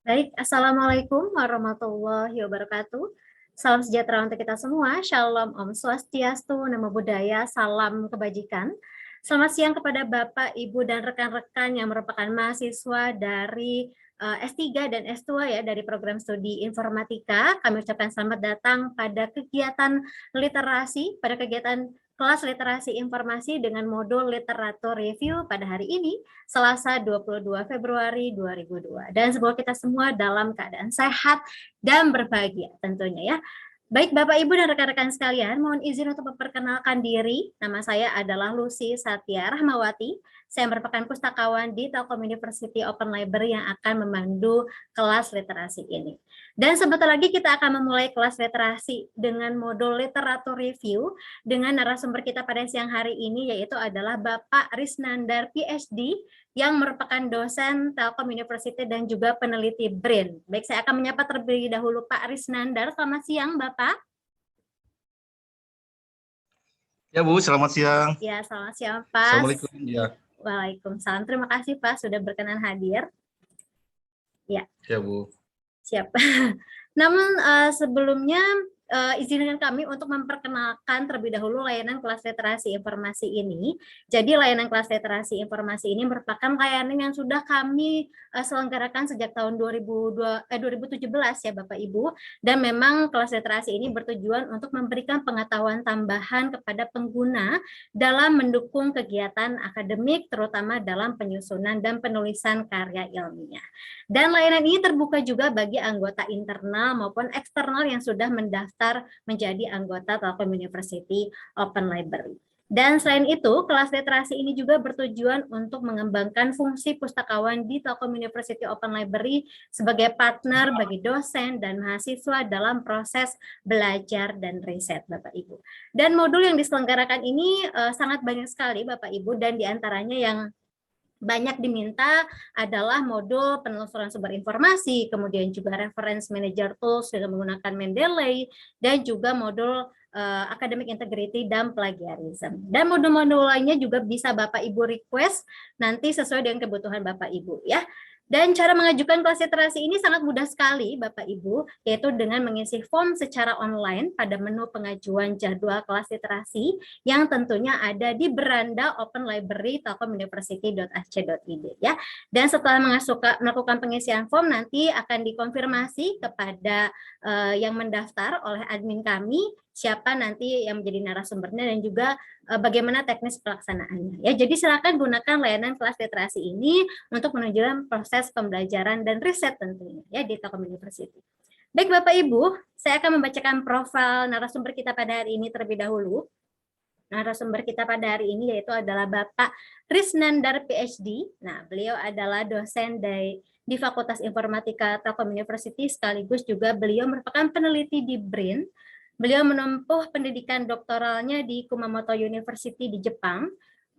Baik, Assalamualaikum warahmatullahi wabarakatuh. Salam sejahtera untuk kita semua. Shalom, Om Swastiastu, Namo Buddhaya, salam kebajikan. Selamat siang kepada Bapak, Ibu, dan rekan-rekan yang merupakan mahasiswa dari S3 dan S2 ya, dari program studi informatika. Kami ucapkan selamat datang pada kegiatan literasi, pada kegiatan kelas literasi informasi dengan modul literatur review pada hari ini, Selasa 22 Februari 2002. Dan semoga kita semua dalam keadaan sehat dan berbahagia tentunya ya. Baik Bapak Ibu dan rekan-rekan sekalian, mohon izin untuk memperkenalkan diri. Nama saya adalah Lucy Satya Rahmawati. Saya merupakan pustakawan di Telkom University Open Library yang akan memandu kelas literasi ini. Dan sebentar lagi kita akan memulai kelas literasi dengan modul literatur review dengan narasumber kita pada siang hari ini, yaitu adalah Bapak Risnandar PhD yang merupakan dosen Telkom University dan juga peneliti BRIN. Baik, saya akan menyapa terlebih dahulu Pak Risnandar. Selamat siang, Bapak. Ya Bu, selamat siang. Ya, selamat siang Pak. Assalamualaikum. Ya. Waalaikumsalam. Terima kasih Pak sudah berkenan hadir. Ya. Ya Bu. Siap. Namun sebelumnya izinkan kami untuk memperkenalkan terlebih dahulu layanan kelas literasi informasi ini. Jadi layanan kelas literasi informasi ini merupakan layanan yang sudah kami selenggarakan sejak tahun 2017 ya Bapak Ibu. Dan memang kelas literasi ini bertujuan untuk memberikan pengetahuan tambahan kepada pengguna dalam mendukung kegiatan akademik, terutama dalam penyusunan dan penulisan karya ilmiah. Dan layanan ini terbuka juga bagi anggota internal maupun eksternal yang sudah mendaftar menjadi anggota Telkom University Open Library. Dan selain itu, kelas literasi ini juga bertujuan untuk mengembangkan fungsi pustakawan di Telkom University Open Library sebagai partner bagi dosen dan mahasiswa dalam proses belajar dan riset, Bapak Ibu. Dan modul yang diselenggarakan ini sangat banyak sekali, Bapak Ibu, dan diantaranya yang banyak diminta adalah modul penelusuran sumber informasi, kemudian juga reference manager tools dengan menggunakan Mendeley, dan juga modul academic integrity dan plagiarism. Dan modul-modul lainnya juga bisa Bapak Ibu request nanti sesuai dengan kebutuhan Bapak Ibu ya. Dan cara mengajukan kelas literasi ini sangat mudah sekali Bapak Ibu, yaitu dengan mengisi form secara online pada menu pengajuan jadwal kelas literasi yang tentunya ada di beranda Open Library telkomuniversity.ac.id ya. Dan setelah melakukan pengisian form nanti akan dikonfirmasi kepada yang mendaftar oleh admin kami siapa nanti yang menjadi narasumbernya dan juga bagaimana teknis pelaksanaannya ya. Jadi silakan gunakan layanan kelas literasi ini untuk menunjukkan proses pembelajaran dan riset tentunya ya di Telkom University. Baik Bapak Ibu, saya akan membacakan profil narasumber kita pada hari ini terlebih dahulu. Narasumber kita pada hari ini yaitu adalah Bapak Risnandar PhD. Nah, beliau adalah dosen di Fakultas Informatika Telkom University, sekaligus juga beliau merupakan peneliti di BRIN. Beliau menempuh pendidikan doktoralnya di Kumamoto University di Jepang,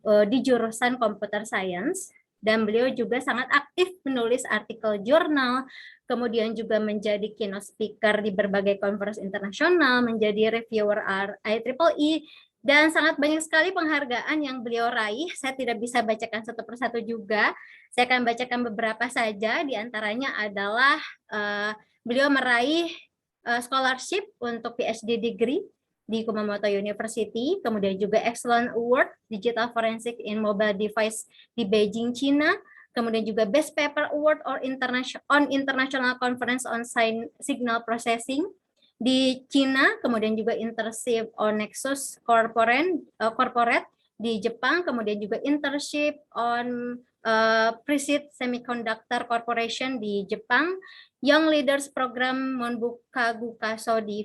di jurusan Computer Science, dan beliau juga sangat aktif menulis artikel jurnal, kemudian juga menjadi keynote speaker di berbagai conference internasional, menjadi reviewer IEEE, dan sangat banyak sekali penghargaan yang beliau raih. Saya tidak bisa bacakan satu persatu juga. Saya akan bacakan beberapa saja. Di antaranya adalah beliau meraih scholarship untuk PhD degree di Kumamoto University, kemudian juga Excellent Award Digital Forensic in Mobile Device di Beijing, China, kemudian juga Best Paper Award on International Conference on Signal Processing di China, kemudian juga Internship on Nexus Corporate di Jepang, kemudian juga Internship on Presid Semiconductor Corporation di Jepang, Young Leaders Program Monbuka Gukaso di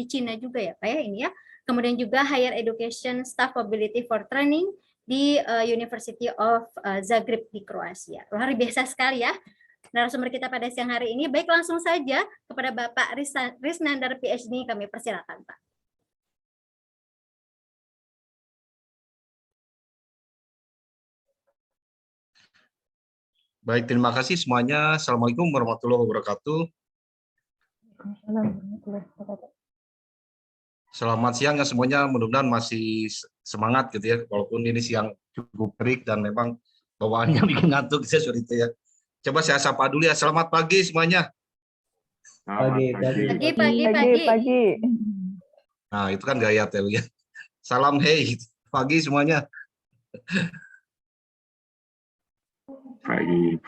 Cina juga ya Pak ya ini ya. Kemudian juga Higher Education Staff Mobility for Training di University of Zagreb di Kroasia. Luar biasa sekali ya narasumber kita pada siang hari ini. Baik, langsung saja kepada Bapak Risnandar PhD kami persilakan Pak. Baik, terima kasih semuanya. Assalamualaikum warahmatullahi wabarakatuh. Selamat siang ya semuanya. Mudah-mudahan masih semangat gitu ya, walaupun ini siang cukup terik dan memang bawaannya bikin ngantuk saya sudah itu ya. Coba saya sapa dulu ya. Selamat pagi semuanya. Pagi. Pagi. Nah, itu kan gaya Telu ya. Salam hey, pagi semuanya.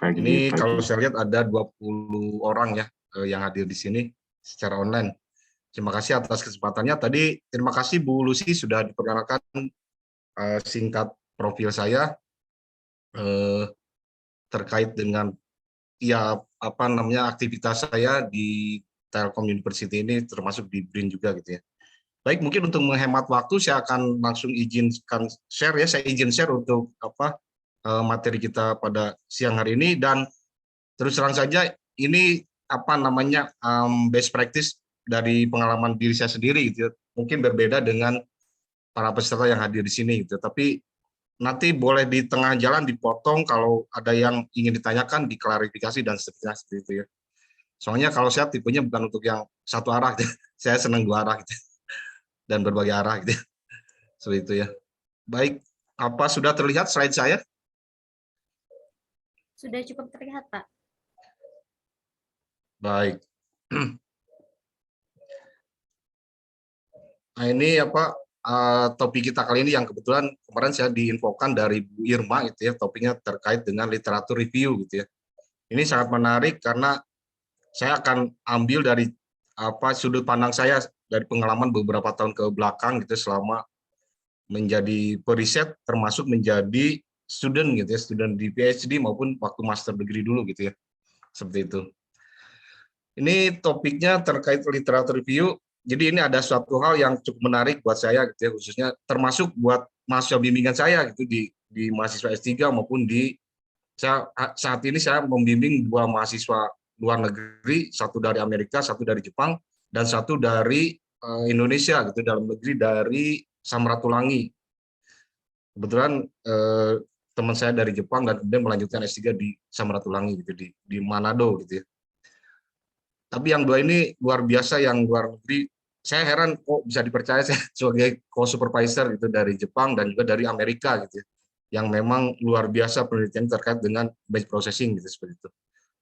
Ini kalau saya lihat ada 20 orang ya yang hadir di sini secara online. Terima kasih atas kesempatannya. Tadi terima kasih Bu Lucy sudah diperkenalkan singkat profil saya terkait dengan ya apa namanya aktivitas saya di Telkom University ini, termasuk di BRIN juga gitu ya. Baik, mungkin untuk menghemat waktu saya akan langsung izinkan share ya. Saya izin share untuk apa materi kita pada siang hari ini, dan terus terang saja ini apa namanya best practice dari pengalaman diri saya sendiri gitu ya. Mungkin berbeda dengan para peserta yang hadir di sini gitu. Tapi nanti boleh di tengah jalan dipotong kalau ada yang ingin ditanyakan, diklarifikasi dan seterusnya seperti itu ya. Soalnya kalau saya tipenya bukan untuk yang satu arah gitu. Saya senang dua arah gitu. Dan berbagai arah gitu. Seperti itu ya. Baik, apa sudah terlihat slide saya? Sudah cukup terlihat, Pak. Baik. Nah, ini apa topik kita kali ini yang kebetulan kemarin saya diinfokan dari Bu Irma gitu ya, topiknya terkait dengan literatur review gitu ya. Ini sangat menarik karena saya akan ambil dari apa sudut pandang saya dari pengalaman beberapa tahun ke belakang gitu selama menjadi periset, termasuk menjadi student gitu ya, student di PhD maupun waktu master degree dulu gitu ya. Seperti itu. Ini topiknya terkait literatur review. Jadi ini ada suatu hal yang cukup menarik buat saya gitu ya, khususnya termasuk buat mahasiswa bimbingan saya gitu di mahasiswa S3 maupun saat ini saya membimbing 2 mahasiswa luar negeri, satu dari Amerika, satu dari Jepang, dan satu dari Indonesia gitu, dalam negeri dari Samratulangi. Kebetulan teman saya dari Jepang dan kemudian melanjutkan S3 di Samratulangi gitu, di Manado gitu ya. Tapi yang 2 ini luar biasa, yang luar negeri. Saya heran kok bisa dipercaya saya sebagai co-supervisor gitu dari Jepang dan juga dari Amerika gitu ya, yang memang luar biasa penelitian terkait dengan batch processing gitu seperti itu.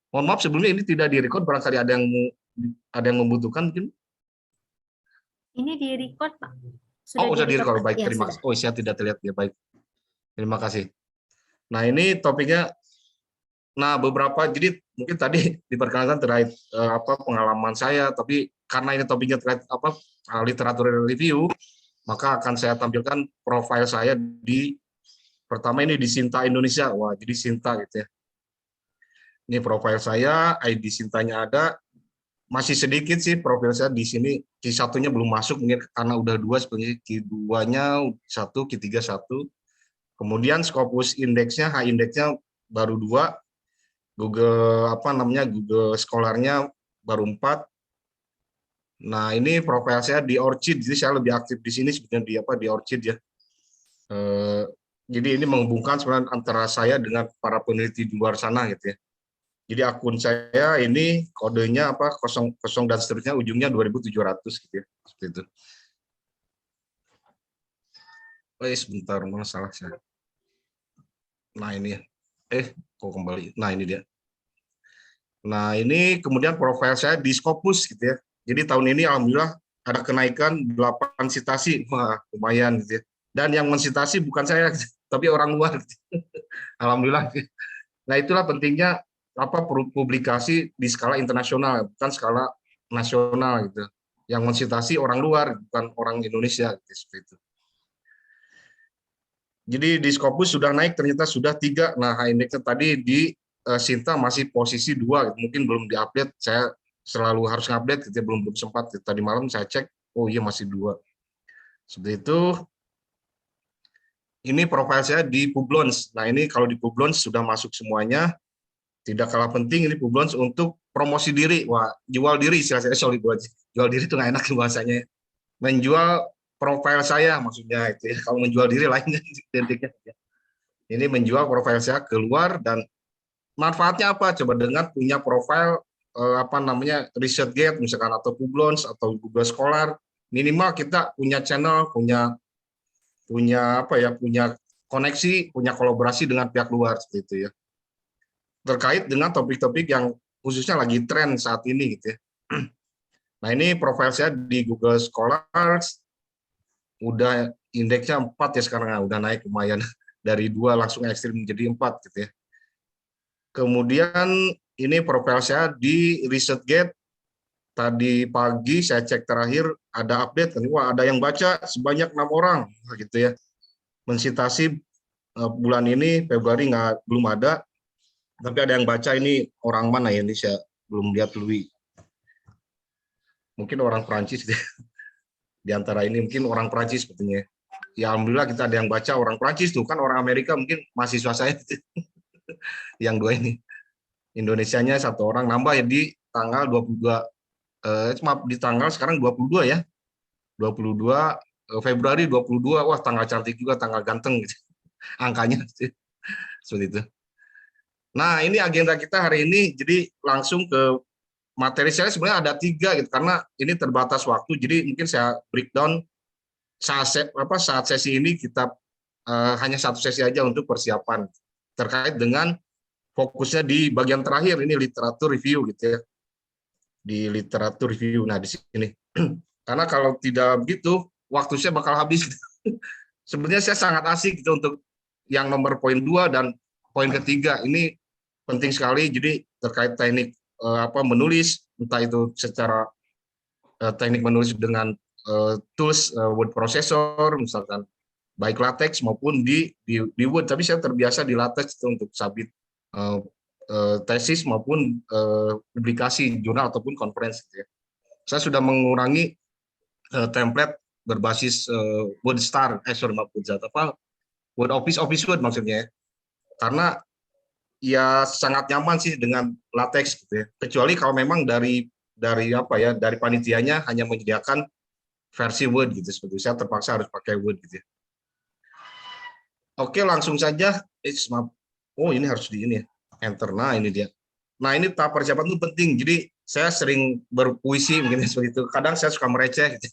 Mohon maaf sebelumnya ini tidak direcord, barangkali ada yang membutuhkan mungkin. Ini di-record, Pak. Oh, sudah di-record, direcord. Baik, ya, terima sudah. kasih. Oh, saya tidak terlihat ya, baik. Terima kasih. Nah, ini topiknya. Nah, jadi mungkin tadi diperkenalkan terkait apa pengalaman saya, tapi karena ini topiknya terkait apa literatur review, maka akan saya tampilkan profil saya pertama ini di Sinta Indonesia. Wah, jadi Sinta gitu ya. Ini profil saya, ID Sintanya ada. Masih sedikit sih profil saya di sini. Q1-nya belum masuk mungkin karena udah 2 sebenarnya. Q2-nya 1, Q3 1. Kemudian Scopus indeksnya, H indeksnya baru 2. Google Scholar-nya baru 4. Nah, ini profil saya di ORCID, jadi saya lebih aktif di sini sebenarnya di ORCID ya. Jadi ini menghubungkan sebenarnya antara saya dengan para peneliti di luar sana gitu ya. Jadi akun saya ini kodenya 00 dan seterusnya, ujungnya 2700 gitu ya. Seperti itu. Sebentar, mana salah saya. Nah, ini ya. Kok kembali. Nah, ini dia. Nah, ini kemudian profil saya di Scopus gitu ya. Jadi tahun ini alhamdulillah ada kenaikan 8 citasi. Wah, lumayan gitu ya. Dan yang mensitasi bukan saya, tapi orang luar. Gitu. Alhamdulillah. Nah, itulah pentingnya publikasi di skala internasional, bukan skala nasional gitu. Yang mensitasi orang luar, bukan orang Indonesia gitu, seperti itu. Jadi di Scopus sudah naik, ternyata sudah 3. Nah, indeksnya tadi di Sinta masih posisi 2, mungkin belum diupdate. Saya selalu harus ngupdate, gitu, belum sempat. Tadi malam saya cek, oh iya masih 2. Seperti itu. Ini profil saya di Publons. Nah, ini kalau di Publons sudah masuk semuanya. Tidak kalah penting ini Publons untuk promosi diri. Wah, jual diri istilah saya, sorry buat jual diri itu nggak enak bahasanya. Menjual profil saya maksudnya itu ya. Kalau menjual diri lainnya identiknya. Ini menjual profil saya keluar, dan manfaatnya apa? Coba dengan punya profil ResearchGate misalkan, atau Publons atau Google Scholar, minimal kita punya channel, punya koneksi, punya kolaborasi dengan pihak luar seperti itu ya. terkait dengan topik-topik yang khususnya lagi tren saat ini gitu ya. Nah, ini profil saya di Google Scholars udah indeksnya 4 ya sekarang, udah naik lumayan dari 2 langsung ekstrim menjadi 4 gitu ya. Kemudian ini profil saya di ResearchGate. Tadi pagi saya cek terakhir ada update, wah ada yang baca sebanyak 6 orang gitu ya. Mensitasi bulan ini Februari belum ada, tapi ada yang baca. Ini orang mana ya, ini saya belum lihat dulu. Mungkin orang Prancis gitu ya. Di antara ini mungkin orang Prancis sepertinya. Ya alhamdulillah kita ada yang baca orang Prancis tuh, kan orang Amerika mungkin mahasiswa saya gitu. Yang 2 ini. Indonesianya 1 orang, nambah ya di tanggal 22 maaf di tanggal sekarang 22 ya. 22 Februari 22. Wah, tanggal cantik juga, tanggal ganteng gitu. Angkanya gitu. Seperti itu. Nah, ini agenda kita hari ini, jadi langsung ke materi. Saya sebenarnya ada 3 gitu, karena ini terbatas waktu, jadi mungkin saya breakdown saat sesi ini kita hanya 1 sesi aja untuk persiapan terkait dengan fokusnya di bagian terakhir, ini literatur review gitu ya. Di literatur review, nah di sini. Karena kalau tidak begitu, waktu saya bakal habis. Sebenarnya saya sangat asik gitu untuk yang nomor poin 2 dan poin ketiga. Ini penting sekali, jadi terkait teknik menulis, entah itu secara teknik menulis dengan tools word processor, misalkan baik LaTeX maupun di Word. Tapi saya terbiasa di LaTeX itu untuk submit tesis maupun publikasi jurnal ataupun konferensi. Gitu ya. Saya sudah mengurangi template berbasis WordStar, Word Office Word maksudnya ya. Karena ya sangat nyaman sih dengan LaTeX gitu ya. Kecuali kalau memang dari panitianya hanya menyediakan versi Word gitu, seperti saya terpaksa harus pakai Word gitu ya. Oke, langsung saja. Oh, ini harus di ini ya. Enter. Nah, ini dia. Nah, ini tahap persiapan itu penting. Jadi saya sering berpuisi mungkin seperti itu. Kadang saya suka mereceh gitu.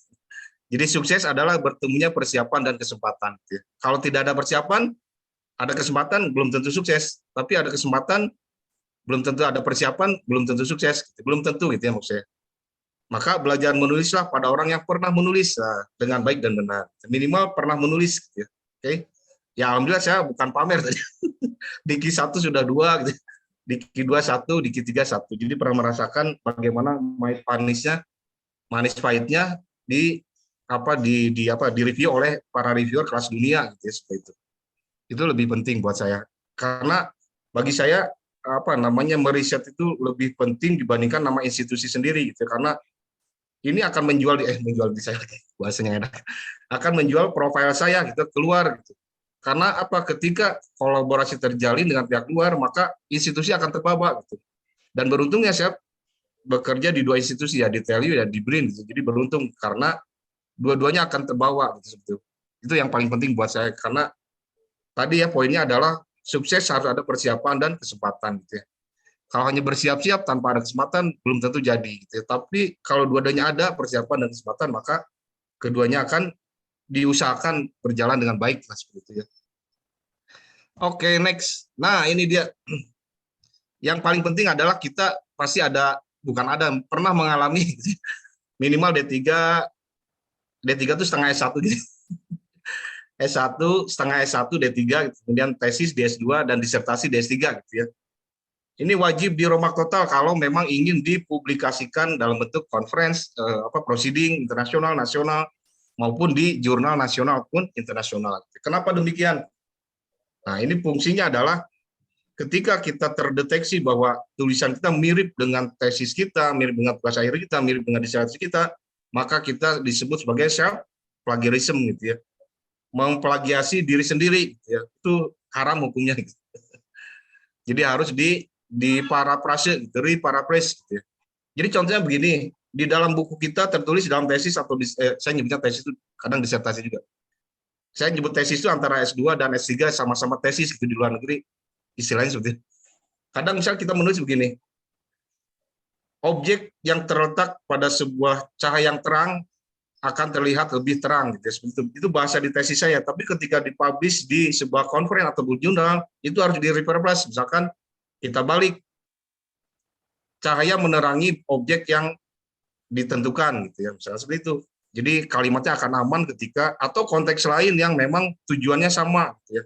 Jadi sukses adalah bertemunya persiapan dan kesempatan. Gitu. Kalau tidak ada persiapan, ada kesempatan belum tentu sukses. Tapi ada kesempatan belum tentu ada persiapan, belum tentu sukses. Gitu. Belum tentu gitu ya maksudnya. Maka belajar menulislah pada orang yang pernah menulis dengan baik dan benar. Minimal pernah menulis. Gitu. Oke. Ya alhamdulillah saya bukan pamer tadi. Di Q1 sudah 2 gitu. Di Q2 1, di Q3 1. Jadi pernah merasakan bagaimana manis pahitnya di review oleh para reviewer kelas dunia gitu ya, seperti itu. Itu lebih penting buat saya. Karena bagi saya meriset itu lebih penting dibandingkan nama institusi sendiri gitu. Karena ini akan menjual di saya bahasanya enak. Akan menjual profil saya gitu keluar gitu. Karena ketika kolaborasi terjalin dengan pihak luar, maka institusi akan terbawa gitu. Dan beruntungnya saya bekerja di 2 institusi ya, di TELU dan di BRIN gitu. Jadi beruntung karena dua-duanya akan terbawa gitu. Itu yang paling penting buat saya, karena tadi ya poinnya adalah sukses harus ada persiapan dan kesempatan gitu ya. Kalau hanya bersiap-siap tanpa ada kesempatan belum tentu jadi gitu ya. Tapi kalau dua-duanya ada persiapan dan kesempatan, maka keduanya akan diusahakan berjalan dengan baik lah, seperti itu ya. Oke, next. Nah, ini dia. Yang paling penting adalah kita pasti pernah mengalami minimal D3 itu setengah S1 gitu. S1, setengah S1, D3, kemudian tesis di S2 dan disertasi di S3 gitu ya. Ini wajib dirombak total kalau memang ingin dipublikasikan dalam bentuk conference, proceeding internasional, nasional, maupun di jurnal nasional pun internasional. Kenapa demikian? Nah, ini fungsinya adalah ketika kita terdeteksi bahwa tulisan kita mirip dengan tesis kita, mirip dengan tugas akhir kita, mirip dengan disertasi kita, maka kita disebut sebagai self plagiarism gitu ya. Memplagiasi diri sendiri gitu ya. Itu haram hukumnya gitu. Jadi harus diparaphrase, reparaphrase gitu ya. Jadi contohnya begini, di dalam buku kita tertulis dalam tesis atau saya nyebutnya tesis itu kadang disertasi juga. Saya nyebut tesis itu antara S2 dan S3 sama-sama tesis gitu di luar negeri, istilahnya seperti itu. Kadang misalnya kita menulis begini, objek yang terletak pada sebuah cahaya yang terang akan terlihat lebih terang gitu. Itu bahasa di tesis saya, tapi ketika dipublish di sebuah conference atau jurnal itu harus di-rephrase. Misalkan kita balik, cahaya menerangi objek yang ditentukan gitu ya, misalnya seperti itu. Jadi kalimatnya akan aman ketika atau konteks lain yang memang tujuannya sama gitu ya.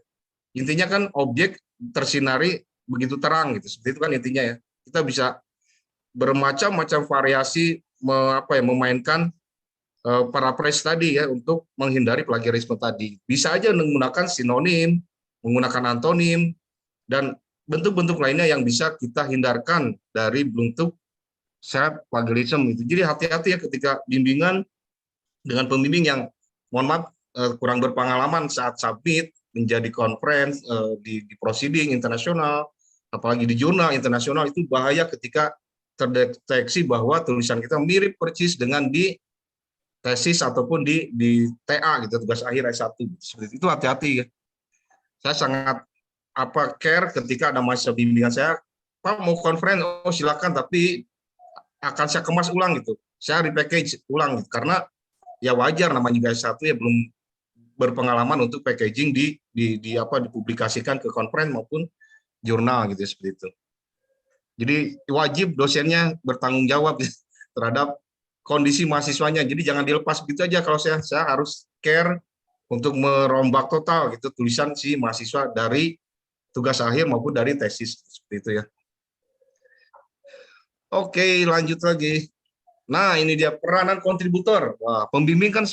Intinya kan objek tersinari begitu terang gitu. Seperti itu kan intinya ya. Kita bisa bermacam-macam variasi memainkan paraphrase tadi ya untuk menghindari plagiarisme tadi. Bisa aja menggunakan sinonim, menggunakan antonim dan bentuk-bentuk lainnya yang bisa kita hindarkan dari bentuk self plagiarism itu. Jadi hati-hati ya ketika bimbingan dengan pembimbing yang mohon maaf kurang berpengalaman saat submit menjadi conference di proceeding internasional, apalagi di jurnal internasional, itu bahaya ketika terdeteksi bahwa tulisan kita mirip persis dengan di tesis ataupun di TA gitu, tugas akhir S1. Seperti itu hati-hati ya. Saya sangat care ketika ada mahasiswa bimbingan saya, Pak mau conference, oh silakan, tapi akan saya kemas ulang gitu. Saya repackage ulang gitu. Karena ya wajar namanya juga S1 ya belum berpengalaman untuk packaging dipublikasikan ke conference maupun jurnal gitu ya, seperti itu. Jadi wajib dosennya bertanggung jawab terhadap kondisi mahasiswanya. Jadi jangan dilepas begitu aja. Kalau saya harus care untuk merombak total gitu tulisan si mahasiswa dari tugas akhir maupun dari tesis seperti itu ya. Oke, lanjut lagi. Nah, ini dia peranan kontributor. Wah, pembimbing kan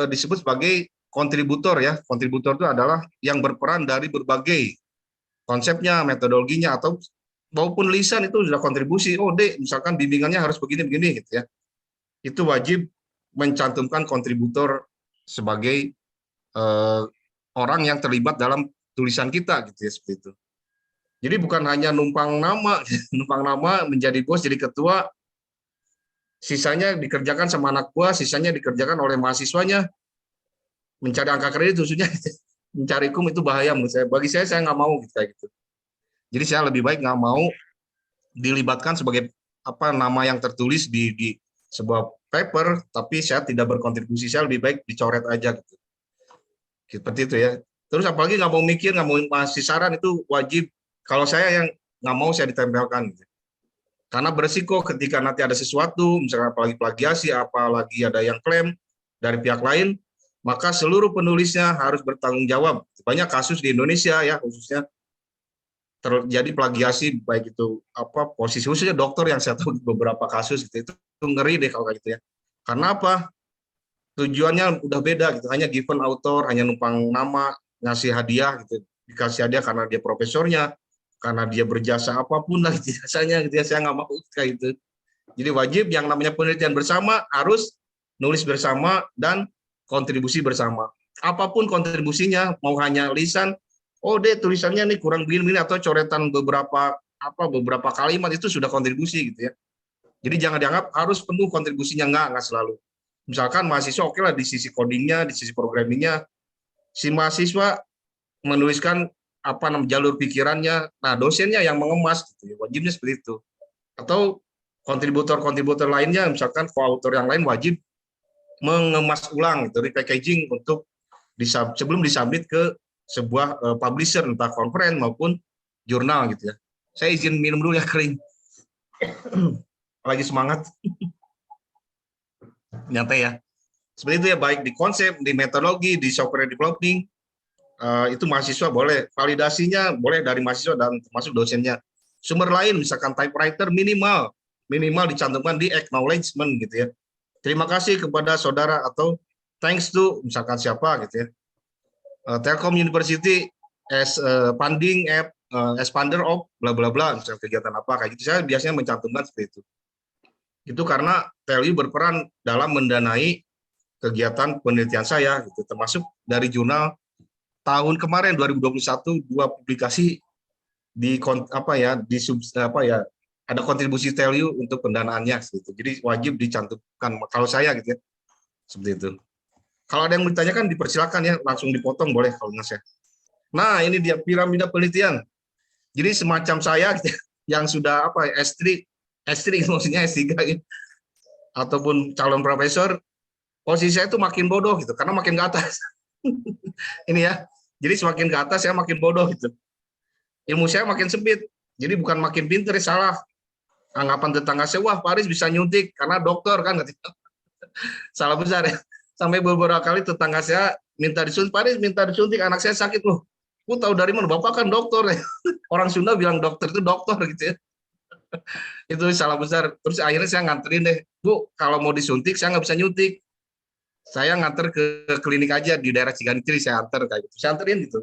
disebut sebagai kontributor ya. Kontributor itu adalah yang berperan dari berbagai konsepnya, metodologinya, atau maupun lisan itu sudah kontribusi. Oh, Dek, misalkan bimbingannya harus begini-begini gitu ya. Itu wajib mencantumkan kontributor sebagai orang yang terlibat dalam tulisan kita gitu ya, seperti itu. Jadi bukan hanya numpang nama menjadi bos, jadi ketua, sisanya dikerjakan sama anak buah, sisanya dikerjakan oleh mahasiswanya. Mencari angka kredit khususnya mencari kum itu bahaya menurut saya. Bagi saya nggak mau gitu kayak gitu. Jadi saya lebih baik nggak mau dilibatkan sebagai nama yang tertulis di sebuah paper, tapi saya tidak berkontribusi. Saya lebih baik dicoret aja gitu. Seperti itu ya. Terus apalagi nggak mau mikir, nggak mau ngasih saran, itu wajib. Kalau saya yang nggak mau, saya ditempelkan gitu. Karena beresiko ketika nanti ada sesuatu, misalnya apalagi plagiasi, apalagi ada yang klaim dari pihak lain, maka seluruh penulisnya harus bertanggung jawab. Banyak kasus di Indonesia ya, khususnya terjadi plagiasi, baik itu posisi khususnya dokter yang saya tahu beberapa kasus gitu, itu ngeri deh kalau kayak gitu ya. Karena apa? Tujuannya udah beda gitu, hanya given author, hanya numpang nama, ngasih hadiah gitu, dikasih hadiah karena dia profesornya, karena dia berjasa apapun lah jasanya gitu ya. Saya nggak mau kayak gitu. Jadi wajib yang namanya penelitian bersama harus nulis bersama dan kontribusi bersama. Apapun kontribusinya, mau hanya lisan, oh deh tulisannya nih kurang begini atau coretan beberapa kalimat, itu sudah kontribusi gitu ya. Jadi jangan dianggap harus penuh kontribusinya, nggak selalu. Misalkan mahasiswa oke lah di sisi codingnya, di sisi programmingnya, si mahasiswa menuliskan jalur pikirannya, nah dosennya yang mengemas gitu ya, wajibnya seperti itu. Atau kontributor lainnya, misalkan co-author yang lain wajib mengemas ulang gitu, repackaging untuk sebelum disubmit ke sebuah publisher, entah conference maupun jurnal gitu ya. Saya izin minum dulu ya, kering. Lagi semangat. Nyata ya. Seperti itu ya, baik di konsep, di metodologi, di software developing, itu mahasiswa boleh. Validasinya boleh dari mahasiswa dan termasuk dosennya. Sumber lain, misalkan typewriter minimal dicantumkan di acknowledgement gitu ya. Terima kasih kepada saudara, atau thanks to misalkan siapa gitu ya. Telkom University as funding app, as funder of bla bla bla, misalnya kegiatan apa kayak gitu. Saya biasanya mencantumkan seperti itu. Itu karena TLU berperan dalam mendanai kegiatan penelitian saya gitu, termasuk dari jurnal tahun kemarin 2021 2 publikasi ada kontribusi TLU untuk pendanaannya gitu. Jadi wajib dicantumkan kalau saya gitu ya. Seperti itu. Kalau ada yang ditanyakan dipersilakan ya, langsung dipotong boleh kalau nggak saya. Nah, ini dia piramida penelitian. Jadi semacam saya gitu, yang sudah S3 maksudnya S3 gitu, ataupun calon profesor, posisi saya itu makin bodoh gitu karena makin ke atas. Ini ya. Jadi semakin ke atas saya makin bodoh gitu. Ilmu saya makin sempit. Jadi bukan makin pinter, salah. Anggapan tetangga saya, wah Paris bisa nyuntik karena dokter kan. Salah besar ya. Sampai beberapa kali tetangga saya minta disuntik, Paris minta disuntik, anak saya sakit loh. Aku tahu dari mana, bapak kan dokter ya. Orang Sunda bilang dokter itu dokter gitu ya. Itu salah besar. Terus akhirnya saya nganterin deh, Bu, kalau mau disuntik saya nggak bisa nyuntik. Saya nganter ke klinik aja di daerah Ciganjur, saya anter kayak gitu. Saya anterin gitu.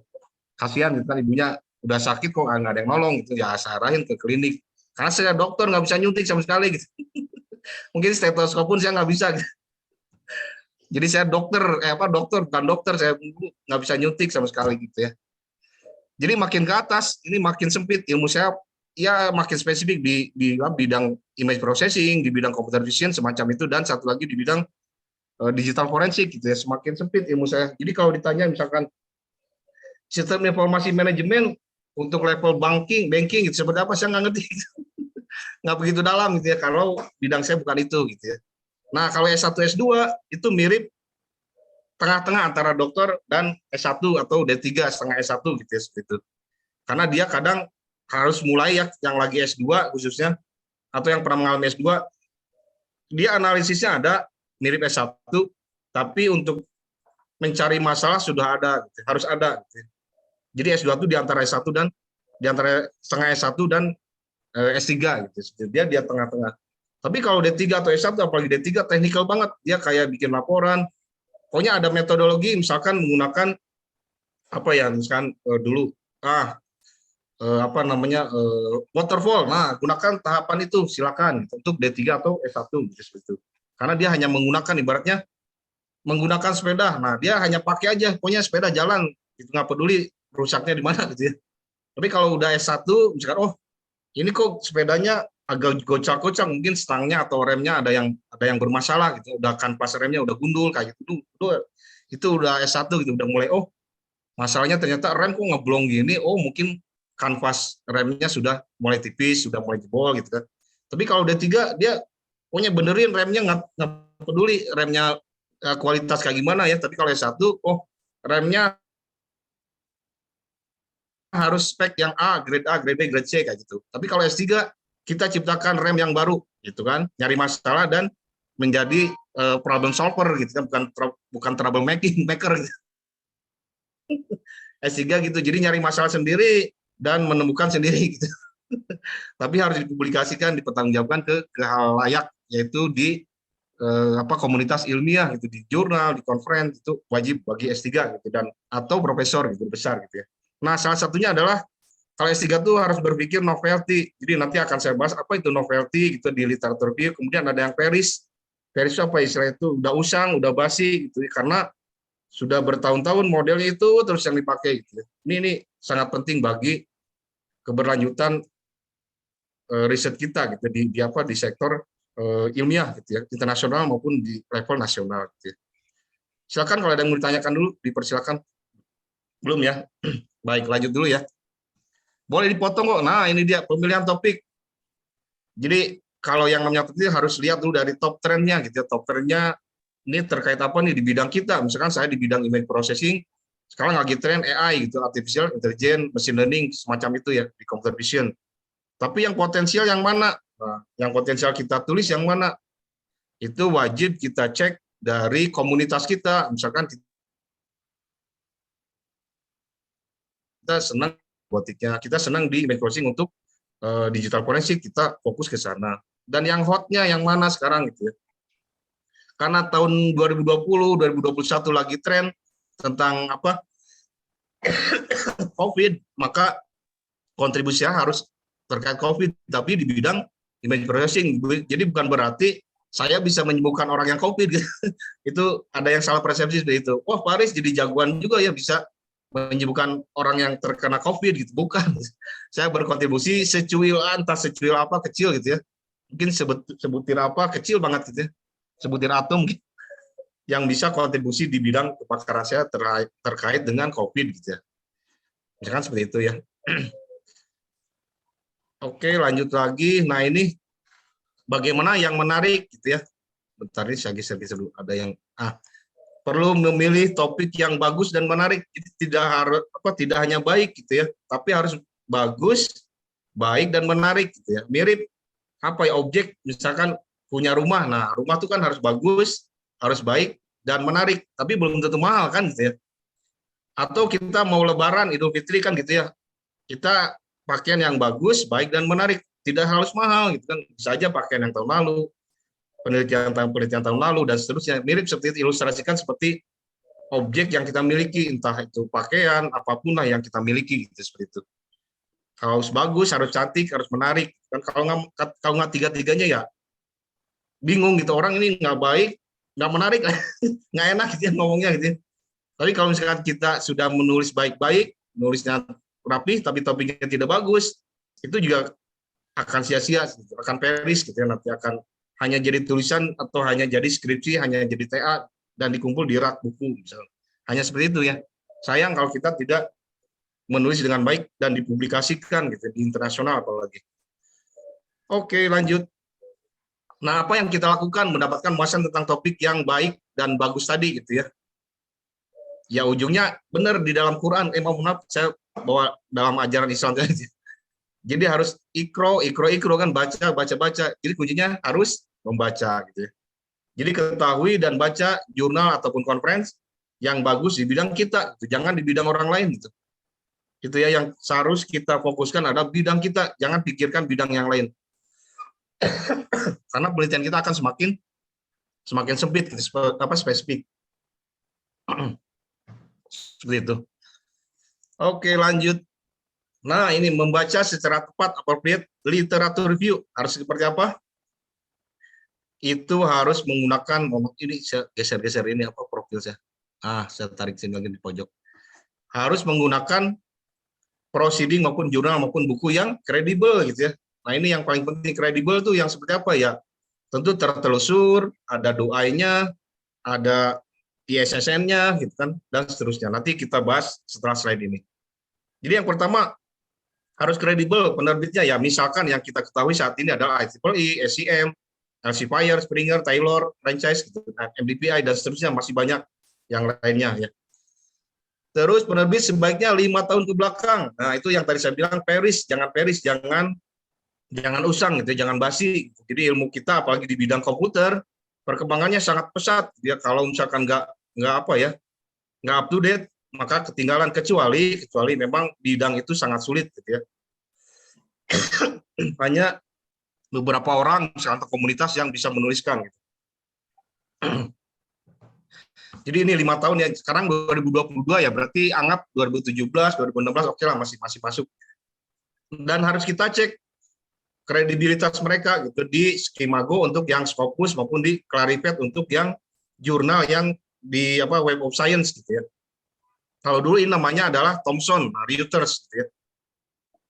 Kasihan gitu kan, ibunya udah sakit kok nggak ada yang nolong gitu. Ya saya arahin ke klinik. Karena saya dokter nggak bisa nyuntik sama sekali gitu. Mungkin stetoskop pun saya nggak bisa. Gitu. Jadi saya dokter, dokter bukan dokter, saya nggak bisa nyuntik sama sekali gitu ya. Jadi makin ke atas, ini makin sempit ilmu saya, ya makin spesifik di bidang image processing, di bidang computer vision semacam itu, dan satu lagi di bidang digital forensik gitu ya, semakin sempit ilmu saya. Jadi kalau ditanya misalkan sistem informasi manajemen untuk level banking gitu, seperti apa saya nggak ngerti, nggak begitu dalam gitu ya, kalau bidang saya bukan itu gitu ya. Nah kalau S1 S2 itu mirip tengah-tengah antara dokter dan S1 atau D3 setengah S1 gitu ya, seperti itu. Karena dia kadang harus mulai ya, yang lagi S2 khususnya, atau yang pernah mengalami S2, dia analisisnya ada mirip S1, tapi untuk mencari masalah sudah ada, gitu. Harus ada. Gitu. Jadi S2 itu di antara S1 dan di antara setengah S1 dan S3 gitu. Dia tengah-tengah. Tapi kalau D3 atau S1 apalagi D3 teknikal banget, dia kayak bikin laporan. Pokoknya ada metodologi, misalkan menggunakan apa ya, misalkan dulu waterfall. Nah, gunakan tahapan itu silakan gitu, untuk D3 atau S1 gitu. Karena dia hanya menggunakan, ibaratnya menggunakan sepeda. Nah, dia hanya pakai aja, pokoknya sepeda jalan, itu nggak peduli rusaknya di mana gitu ya. Tapi kalau udah S1, misalkan ini kok sepedanya agak gocak-gocak, mungkin stangnya atau remnya ada yang bermasalah gitu, udah kanvas remnya udah gundul kayak gitu. Itu udah S1 gitu, udah mulai masalahnya ternyata rem kok ngeblong gini, mungkin kanvas remnya sudah mulai tipis, sudah mulai jebol gitu kan. Tapi kalau D3 dia pokoknya benerin remnya, nggak peduli remnya kualitas kayak gimana ya, tapi kalau S1 remnya harus spek yang A, grade B, grade C kayak gitu. Tapi kalau S3 kita ciptakan rem yang baru gitu kan, nyari masalah dan menjadi problem solver gitu kan, bukan trouble maker gitu. S3 gitu, jadi nyari masalah sendiri dan menemukan sendiri gitu. Tapi harus dipublikasikan, dipertanggungjawabkan ke halayak, yaitu di komunitas ilmiah gitu, di jurnal, di conference, itu wajib bagi S3 gitu, dan atau profesor gitu besar gitu ya. Nah, salah satunya adalah kalau S3 tuh harus berpikir novelty. Jadi nanti akan saya bahas apa itu novelty gitu di literatur review. Kemudian ada yang Paris. Paris itu apa istilah itu? Udah usang, udah basi gitu ya, karena sudah bertahun-tahun modelnya itu terus yang dipakai gitu ya. Ini sangat penting bagi keberlanjutan riset kita gitu di sektor ilmiah gitu ya, internasional maupun di level nasional gitu ya. Silakan kalau ada yang mau ditanyakan dulu, dipersilakan. Belum ya? Baik, lanjut dulu ya. Boleh dipotong kok. Nah, ini dia pemilihan topik. Jadi kalau yang namanya topik harus lihat dulu dari top trendnya gitu ya. Top trendnya ini terkait apa nih di bidang kita. Misalkan saya di bidang image processing, sekarang lagi tren AI gitu, artificial intelligence, machine learning, semacam itu ya di computer vision. Tapi yang potensial yang mana? Nah, yang potensial kita tulis yang mana? Itu wajib kita cek dari komunitas kita. Misalkan kita senang robotiknya, kita senang di image processing untuk digital forensik, kita fokus ke sana. Dan yang hotnya yang mana sekarang gitu ya. Karena tahun 2020, 2021 lagi tren tentang COVID, maka kontribusinya harus terkait COVID, tapi di bidang image processing. Jadi bukan berarti saya bisa menyembuhkan orang yang COVID gitu. Itu ada yang salah persepsi seperti itu. Wah, Paris jadi jagoan juga ya bisa menyembuhkan orang yang terkena COVID gitu. Bukan. Saya berkontribusi secuil, entah secuil apa kecil gitu ya. Mungkin sebutir apa kecil banget gitu ya. Sebutir atom gitu, yang bisa kontribusi di bidang kepakaran saya terkait dengan COVID gitu ya. Misalkan seperti itu ya. Oke, lanjut lagi. Nah, ini bagaimana yang menarik gitu ya. Bentar ini saya geser dulu. Ada yang perlu memilih topik yang bagus dan menarik. Tidak harus tidak hanya baik gitu ya, tapi harus bagus baik dan menarik gitu ya. Mirip apa ya, objek misalkan punya rumah. Nah, rumah itu kan harus bagus, harus baik dan menarik, tapi belum tentu mahal kan gitu ya. Atau kita mau lebaran, Idul Fitri kan gitu ya. Kita pakaian yang bagus, baik dan menarik, tidak harus mahal gitu kan. Bisa aja pakaian yang tahun lalu, penelitian tahun lalu dan seterusnya. Mirip seperti itu, ilustrasikan seperti objek yang kita miliki, entah itu pakaian, apapun lah yang kita miliki gitu, seperti itu. Harus bagus, harus cantik, harus menarik. Dan kalau nggak tiga-tiganya ya bingung gitu, orang ini nggak baik, nggak menarik, nggak enak gitu ya ngomongnya gitu ya. Tapi kalau misalkan kita sudah menulis baik-baik, nulisnya rapi, tapi topiknya tidak bagus, itu juga akan sia-sia, akan peris gitu ya, nanti akan hanya jadi tulisan atau hanya jadi skripsi, hanya jadi TA dan dikumpul di rak buku misalnya. Hanya seperti itu ya. Sayang kalau kita tidak menulis dengan baik dan dipublikasikan gitu di internasional apalagi. Oke, lanjut. Nah, apa yang kita lakukan mendapatkan wawasan tentang topik yang baik dan bagus tadi gitu ya. Ya ujungnya benar di dalam Quran, maaf saya bawa dalam ajaran Islam tadi. Jadi harus ikro kan, baca. Jadi kuncinya harus membaca gitu ya. Jadi ketahui dan baca jurnal ataupun conference yang bagus di bidang kita, gitu. Jangan di bidang orang lain gitu. Itu ya yang harus kita fokuskan adalah bidang kita, jangan pikirkan bidang yang lain. Karena penelitian kita akan semakin sempit, spesifik. Seperti itu. Oke, lanjut. Nah, ini membaca secara tepat, appropriate literatur review. Harus seperti apa? Itu harus menggunakan, ini saya geser-geser ini apa profil saya. Saya tarik sini lagi di pojok. Harus menggunakan proceeding maupun jurnal maupun buku yang kredibel gitu ya. Nah, ini yang paling penting, kredibel tuh yang seperti apa ya? Tentu tertelusur, ada doanya, ada ISSN-nya gitu kan, dan seterusnya. Nanti kita bahas setelah slide ini. Jadi yang pertama harus kredibel penerbitnya ya. Misalkan yang kita ketahui saat ini adalah IEEE, SCM, Elsevier, Springer, Taylor, Franchise, gitu, MDPI dan seterusnya, masih banyak yang lainnya ya. Terus penerbit sebaiknya 5 tahun ke belakang. Nah, itu yang tadi saya bilang peris, jangan usang gitu, jangan basi. Jadi ilmu kita apalagi di bidang komputer perkembangannya sangat pesat. Ya kalau misalkan nggak up to date, maka ketinggalan, kecuali memang bidang itu sangat sulit gitu ya. Hanya beberapa orang misalkan komunitas yang bisa menuliskan gitu. Jadi ini 5 tahun ya, sekarang 2022 ya, berarti anggap 2017, 2016 oke lah, masih masuk. Dan harus kita cek kredibilitas mereka gitu di Skimago untuk yang Scopus maupun di Clarivate untuk yang jurnal yang di Web of Science gitu ya. Kalau dulu ini namanya adalah Thomson Reuters gitu ya.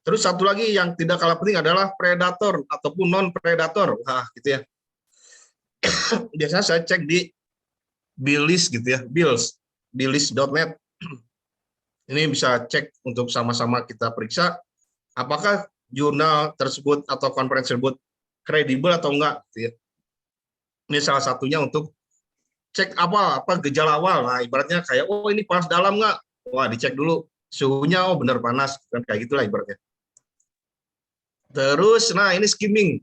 Terus satu lagi yang tidak kalah penting adalah predator ataupun non predator. Nah, gitu ya. Biasanya saya cek di Billis gitu ya, billis.net. Ini bisa cek untuk sama-sama kita periksa apakah jurnal tersebut atau konferensi tersebut kredibel atau enggak gitu ya. Ini salah satunya untuk cek apa gejala awal. Nah, ibaratnya kayak ini panas dalam enggak? Wah, dicek dulu suhunya, benar panas, kan kayak gitulah ibaratnya. Terus nah ini skimming.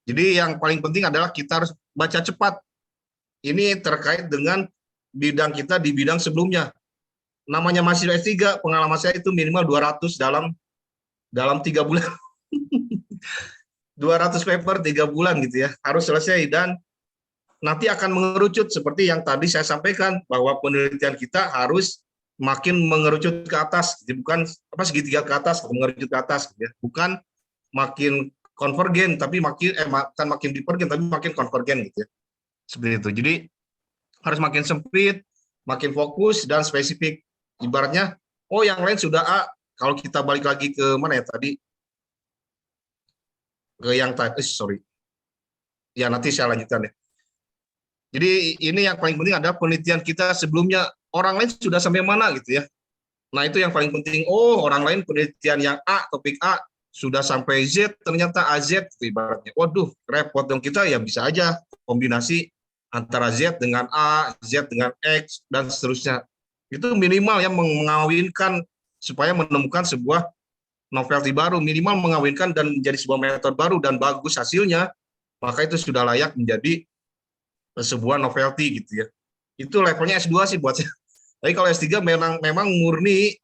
Jadi yang paling penting adalah kita harus baca cepat. Ini terkait dengan bidang kita di bidang sebelumnya. Namanya mahasiswa S3, pengalaman saya itu minimal 200 dalam 3 bulan. 200 paper 3 bulan gitu ya, harus selesai. Dan nanti akan mengerucut seperti yang tadi saya sampaikan, bahwa penelitian kita harus makin mengerucut ke atas, jadi bukan segitiga ke atas, mengerucut ke atas gitu ya. Bukan makin konvergen, tapi makin divergen, tapi makin konvergen gitu ya. Seperti itu. Jadi harus makin sempit, makin fokus dan spesifik. Ibaratnya, yang lain sudah A. Kalau kita balik lagi ke mana ya tadi? Ke yang tadi, Ya nanti saya lanjutkan ya. Jadi ini yang paling penting adalah penelitian kita sebelumnya. Orang lain sudah sampai mana gitu ya. Nah itu yang paling penting. Orang lain penelitian yang A, topik A, sudah sampai Z, ternyata AZ gitu ibaratnya. Waduh, repot dong, kita ya bisa aja kombinasi antara Z dengan A, Z dengan X, dan seterusnya. Itu minimal yang mengawinkan supaya menemukan sebuah novelty baru, minimal mengawinkan dan menjadi sebuah metode baru dan bagus hasilnya, maka itu sudah layak menjadi sebuah novelty gitu ya. Itu levelnya S2 sih buat saya. Tapi kalau S3 memang murni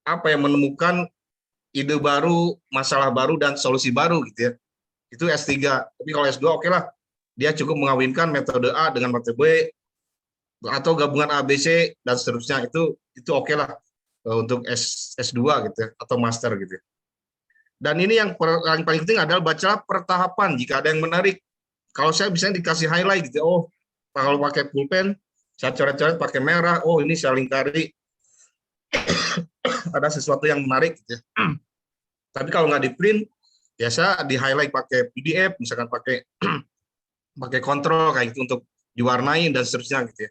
apa yang menemukan ide baru, masalah baru dan solusi baru gitu ya. Itu S3. Tapi kalau S2 oke lah. Dia cukup mengawinkan metode A dengan metode B atau gabungan A B C dan seterusnya, itu oke lah untuk S2 gitu ya, atau master gitu ya. Dan ini yang paling penting adalah baca per tahapan jika ada yang menarik. Kalau saya bisa dikasih highlight gitu, oh kalau pakai pulpen saya coret-coret pakai merah, oh ini saya lingkari ada sesuatu yang menarik gitu ya. Tapi kalau nggak di print, biasa di highlight pakai PDF, misalkan pakai pakai kontrol kayak gitu untuk diwarnai dan seterusnya gitu ya.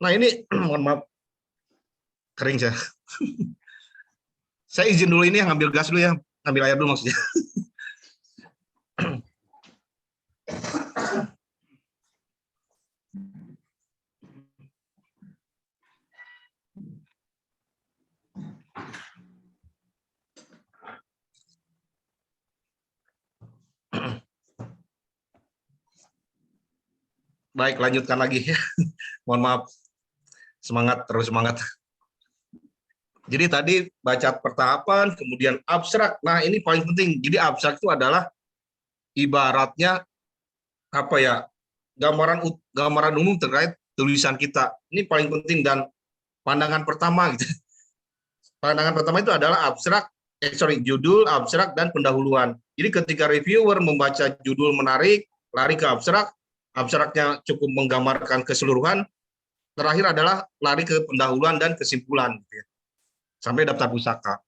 Nah ini mohon maaf kering saya. Saya izin dulu ini ngambil gas dulu ya, ngambil air dulu maksudnya. Baik, lanjutkan lagi ya. Mohon maaf. Semangat, terus semangat. Jadi tadi baca pertahapan, kemudian abstrak. Nah, ini paling penting. Jadi abstrak itu adalah ibaratnya apa ya? Gambaran umum terkait tulisan kita. Ini paling penting dan pandangan pertama gitu. Pandangan pertama itu adalah judul, abstrak dan pendahuluan. Jadi ketika reviewer membaca judul menarik, lari ke abstrak, abstraknya cukup menggambarkan keseluruhan, terakhir adalah lari ke pendahuluan dan kesimpulan gitu ya. Sampai daftar pusaka.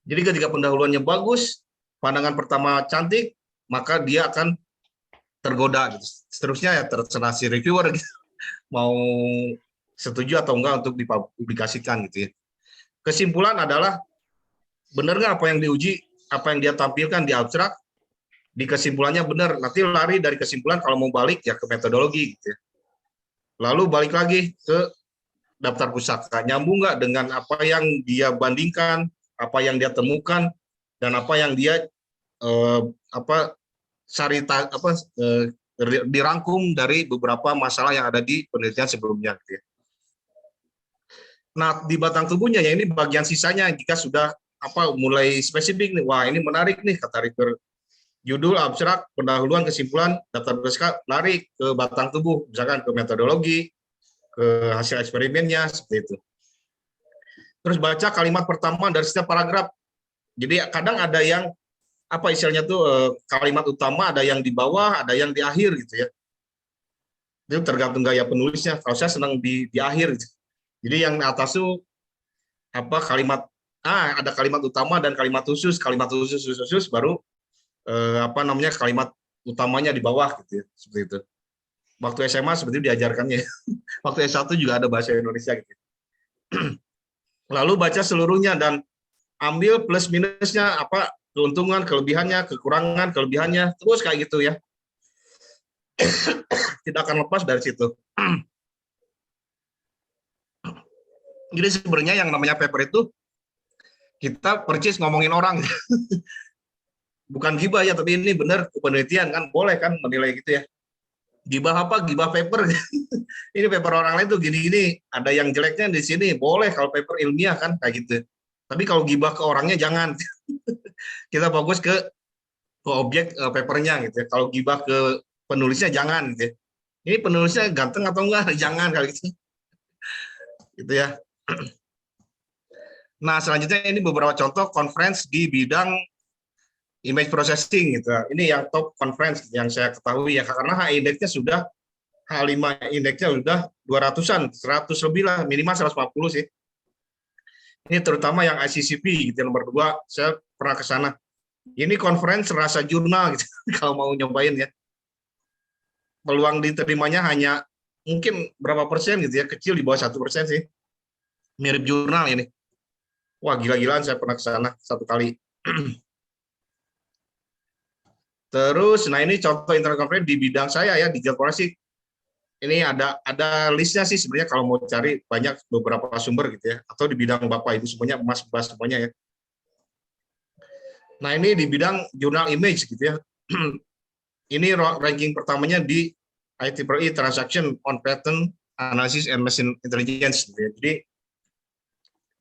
Jadi ketika pendahuluannya bagus, pandangan pertama cantik, maka dia akan tergoda gitu. Seterusnya ya terserah si reviewer gitu. Mau setuju atau enggak untuk dipublikasikan gitu ya. Kesimpulan adalah benar nggak apa yang diuji, apa yang dia tampilkan di abstrak, di kesimpulannya benar. Nanti lari dari kesimpulan kalau mau balik ya ke metodologi gitu ya. Lalu balik lagi ke daftar pusaka, nyambung nggak dengan apa yang dia bandingkan, apa yang dia temukan, dan apa yang dia dirangkum dari beberapa masalah yang ada di penelitian sebelumnya. Gitu ya. Nah, di batang tubuhnya ya ini bagian sisanya jika sudah mulai spesifik nih, wah ini menarik nih kata reviewer. Judul, abstrak, pendahuluan, kesimpulan, daftar pusaka, lari ke batang tubuh, misalkan ke metodologi, ke hasil eksperimennya, seperti itu. Terus baca kalimat pertama dari setiap paragraf. Jadi kadang ada yang istilahnya tuh kalimat utama, ada yang di bawah, ada yang di akhir gitu ya. Itu tergantung gaya penulisnya. Kalau saya senang di akhir gitu. Jadi yang atas tuh kalimat ada kalimat utama dan kalimat khusus baru kalimat utamanya di bawah gitu ya, seperti itu. Waktu SMA seperti itu diajarkannya. Waktu S1 juga ada bahasa Indonesia gitu. Lalu baca seluruhnya dan ambil plus minusnya, keuntungan, kelebihannya, kekurangan, kelebihannya, terus kayak gitu ya. Tidak akan lepas dari situ. Jadi sebenarnya yang namanya paper itu kita percis ngomongin orang. Bukan gibah ya, tapi ini benar penelitian kan, boleh kan menilai gitu ya. Gibah apa? Gibah paper. Ini paper orang lain tuh gini-gini, ada yang jeleknya di sini, boleh kalau paper ilmiah kan kayak gitu. Tapi kalau gibah ke orangnya jangan. Kita fokus ke objek papernya gitu ya. Kalau gibah ke penulisnya jangan gitu ya. Ini penulisnya ganteng atau enggak? Jangan kali gitu. Gitu ya. Nah, selanjutnya ini beberapa contoh conference di bidang image processing gitu. Ini yang top conference yang saya ketahui ya, karena H-index-nya sudah H5 indeksnya sudah 200-an, 100 lebih lah, minimal 150 sih. Ini terutama yang ICCP gitu, nomor 2, saya pernah ke sana. Ini conference rasa jurnal gitu, kalau mau nyobain ya. Peluang diterimanya hanya mungkin berapa persen gitu ya, kecil di bawah 1% sih. Mirip jurnal ini. Wah, gila-gilaan saya pernah ke sana 1 kali. Terus, nah ini contoh internet conference di bidang saya ya, digital forensik. Ini ada listnya sih sebenarnya kalau mau cari banyak beberapa sumber gitu ya, atau di bidang Bapak Ibu semuanya, Mas Bas semuanya ya. Nah, ini di bidang jurnal image gitu ya. Ini ranking pertamanya di IEEE Transaction on Pattern Analysis and Machine Intelligence gitu ya. Jadi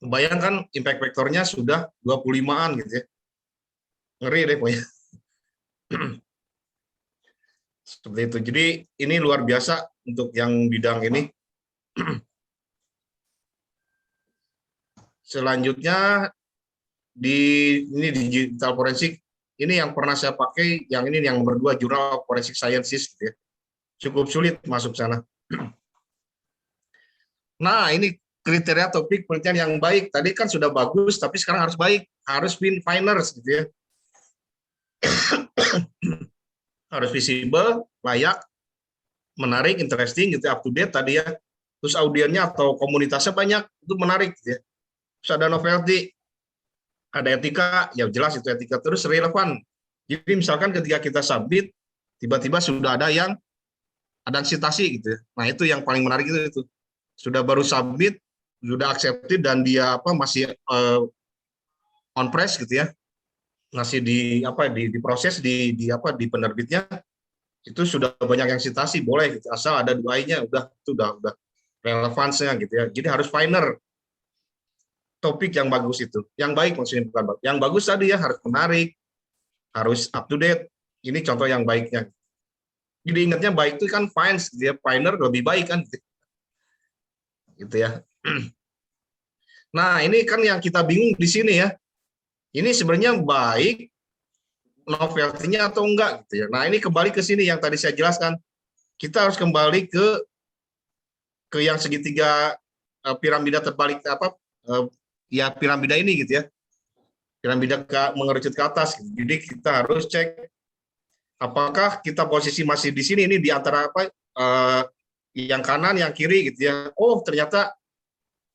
bayangkan impact vektornya sudah 25-an gitu ya. Ngeri deh pokoknya. Seperti itu. Jadi ini luar biasa untuk yang bidang ini. Selanjutnya ini digital forensik. Ini yang pernah saya pakai, yang ini yang nomor 2, Journal of Forensic Sciences gitu ya. Cukup sulit masuk sana. Nah, ini kriteria topik penelitian yang baik. Tadi kan sudah bagus, tapi sekarang harus baik. Harus win finers gitu ya. Harus visible, layak, menarik, interesting gitu, up to date tadi ya. Terus audiennya atau komunitasnya banyak, itu menarik gitu ya. Terus ada novelty, ada etika, ya jelas itu etika, terus relevan. Jadi misalkan ketika kita submit, tiba-tiba sudah ada yang ada citasi gitu ya. Nah, itu yang paling menarik itu. Sudah baru submit, sudah accepted dan dia masih on press gitu ya. Masih diproses di penerbitnya. Itu sudah banyak yang citasi, boleh gitu. Asal ada 2i-nya udah relevansinya gitu ya. Jadi harus finer topik yang bagus itu. Yang baik maksudnya bukan bagus. Yang bagus tadi ya harus menarik, harus up to date. Ini contoh yang baiknya. Jadi ingatnya baik itu kan fines, dia finer lebih baik kan. Gitu ya. Nah, ini kan yang kita bingung di sini ya. Ini sebenarnya baik novelty-nya atau enggak gitu ya. Nah, ini kembali ke sini yang tadi saya jelaskan. Kita harus kembali ke yang segitiga piramida terbalik ya piramida ini gitu ya. Piramida mengerucut ke atas. Gitu. Jadi kita harus cek apakah kita posisi masih di sini, ini di antara yang kanan, yang kiri gitu ya. Oh, ternyata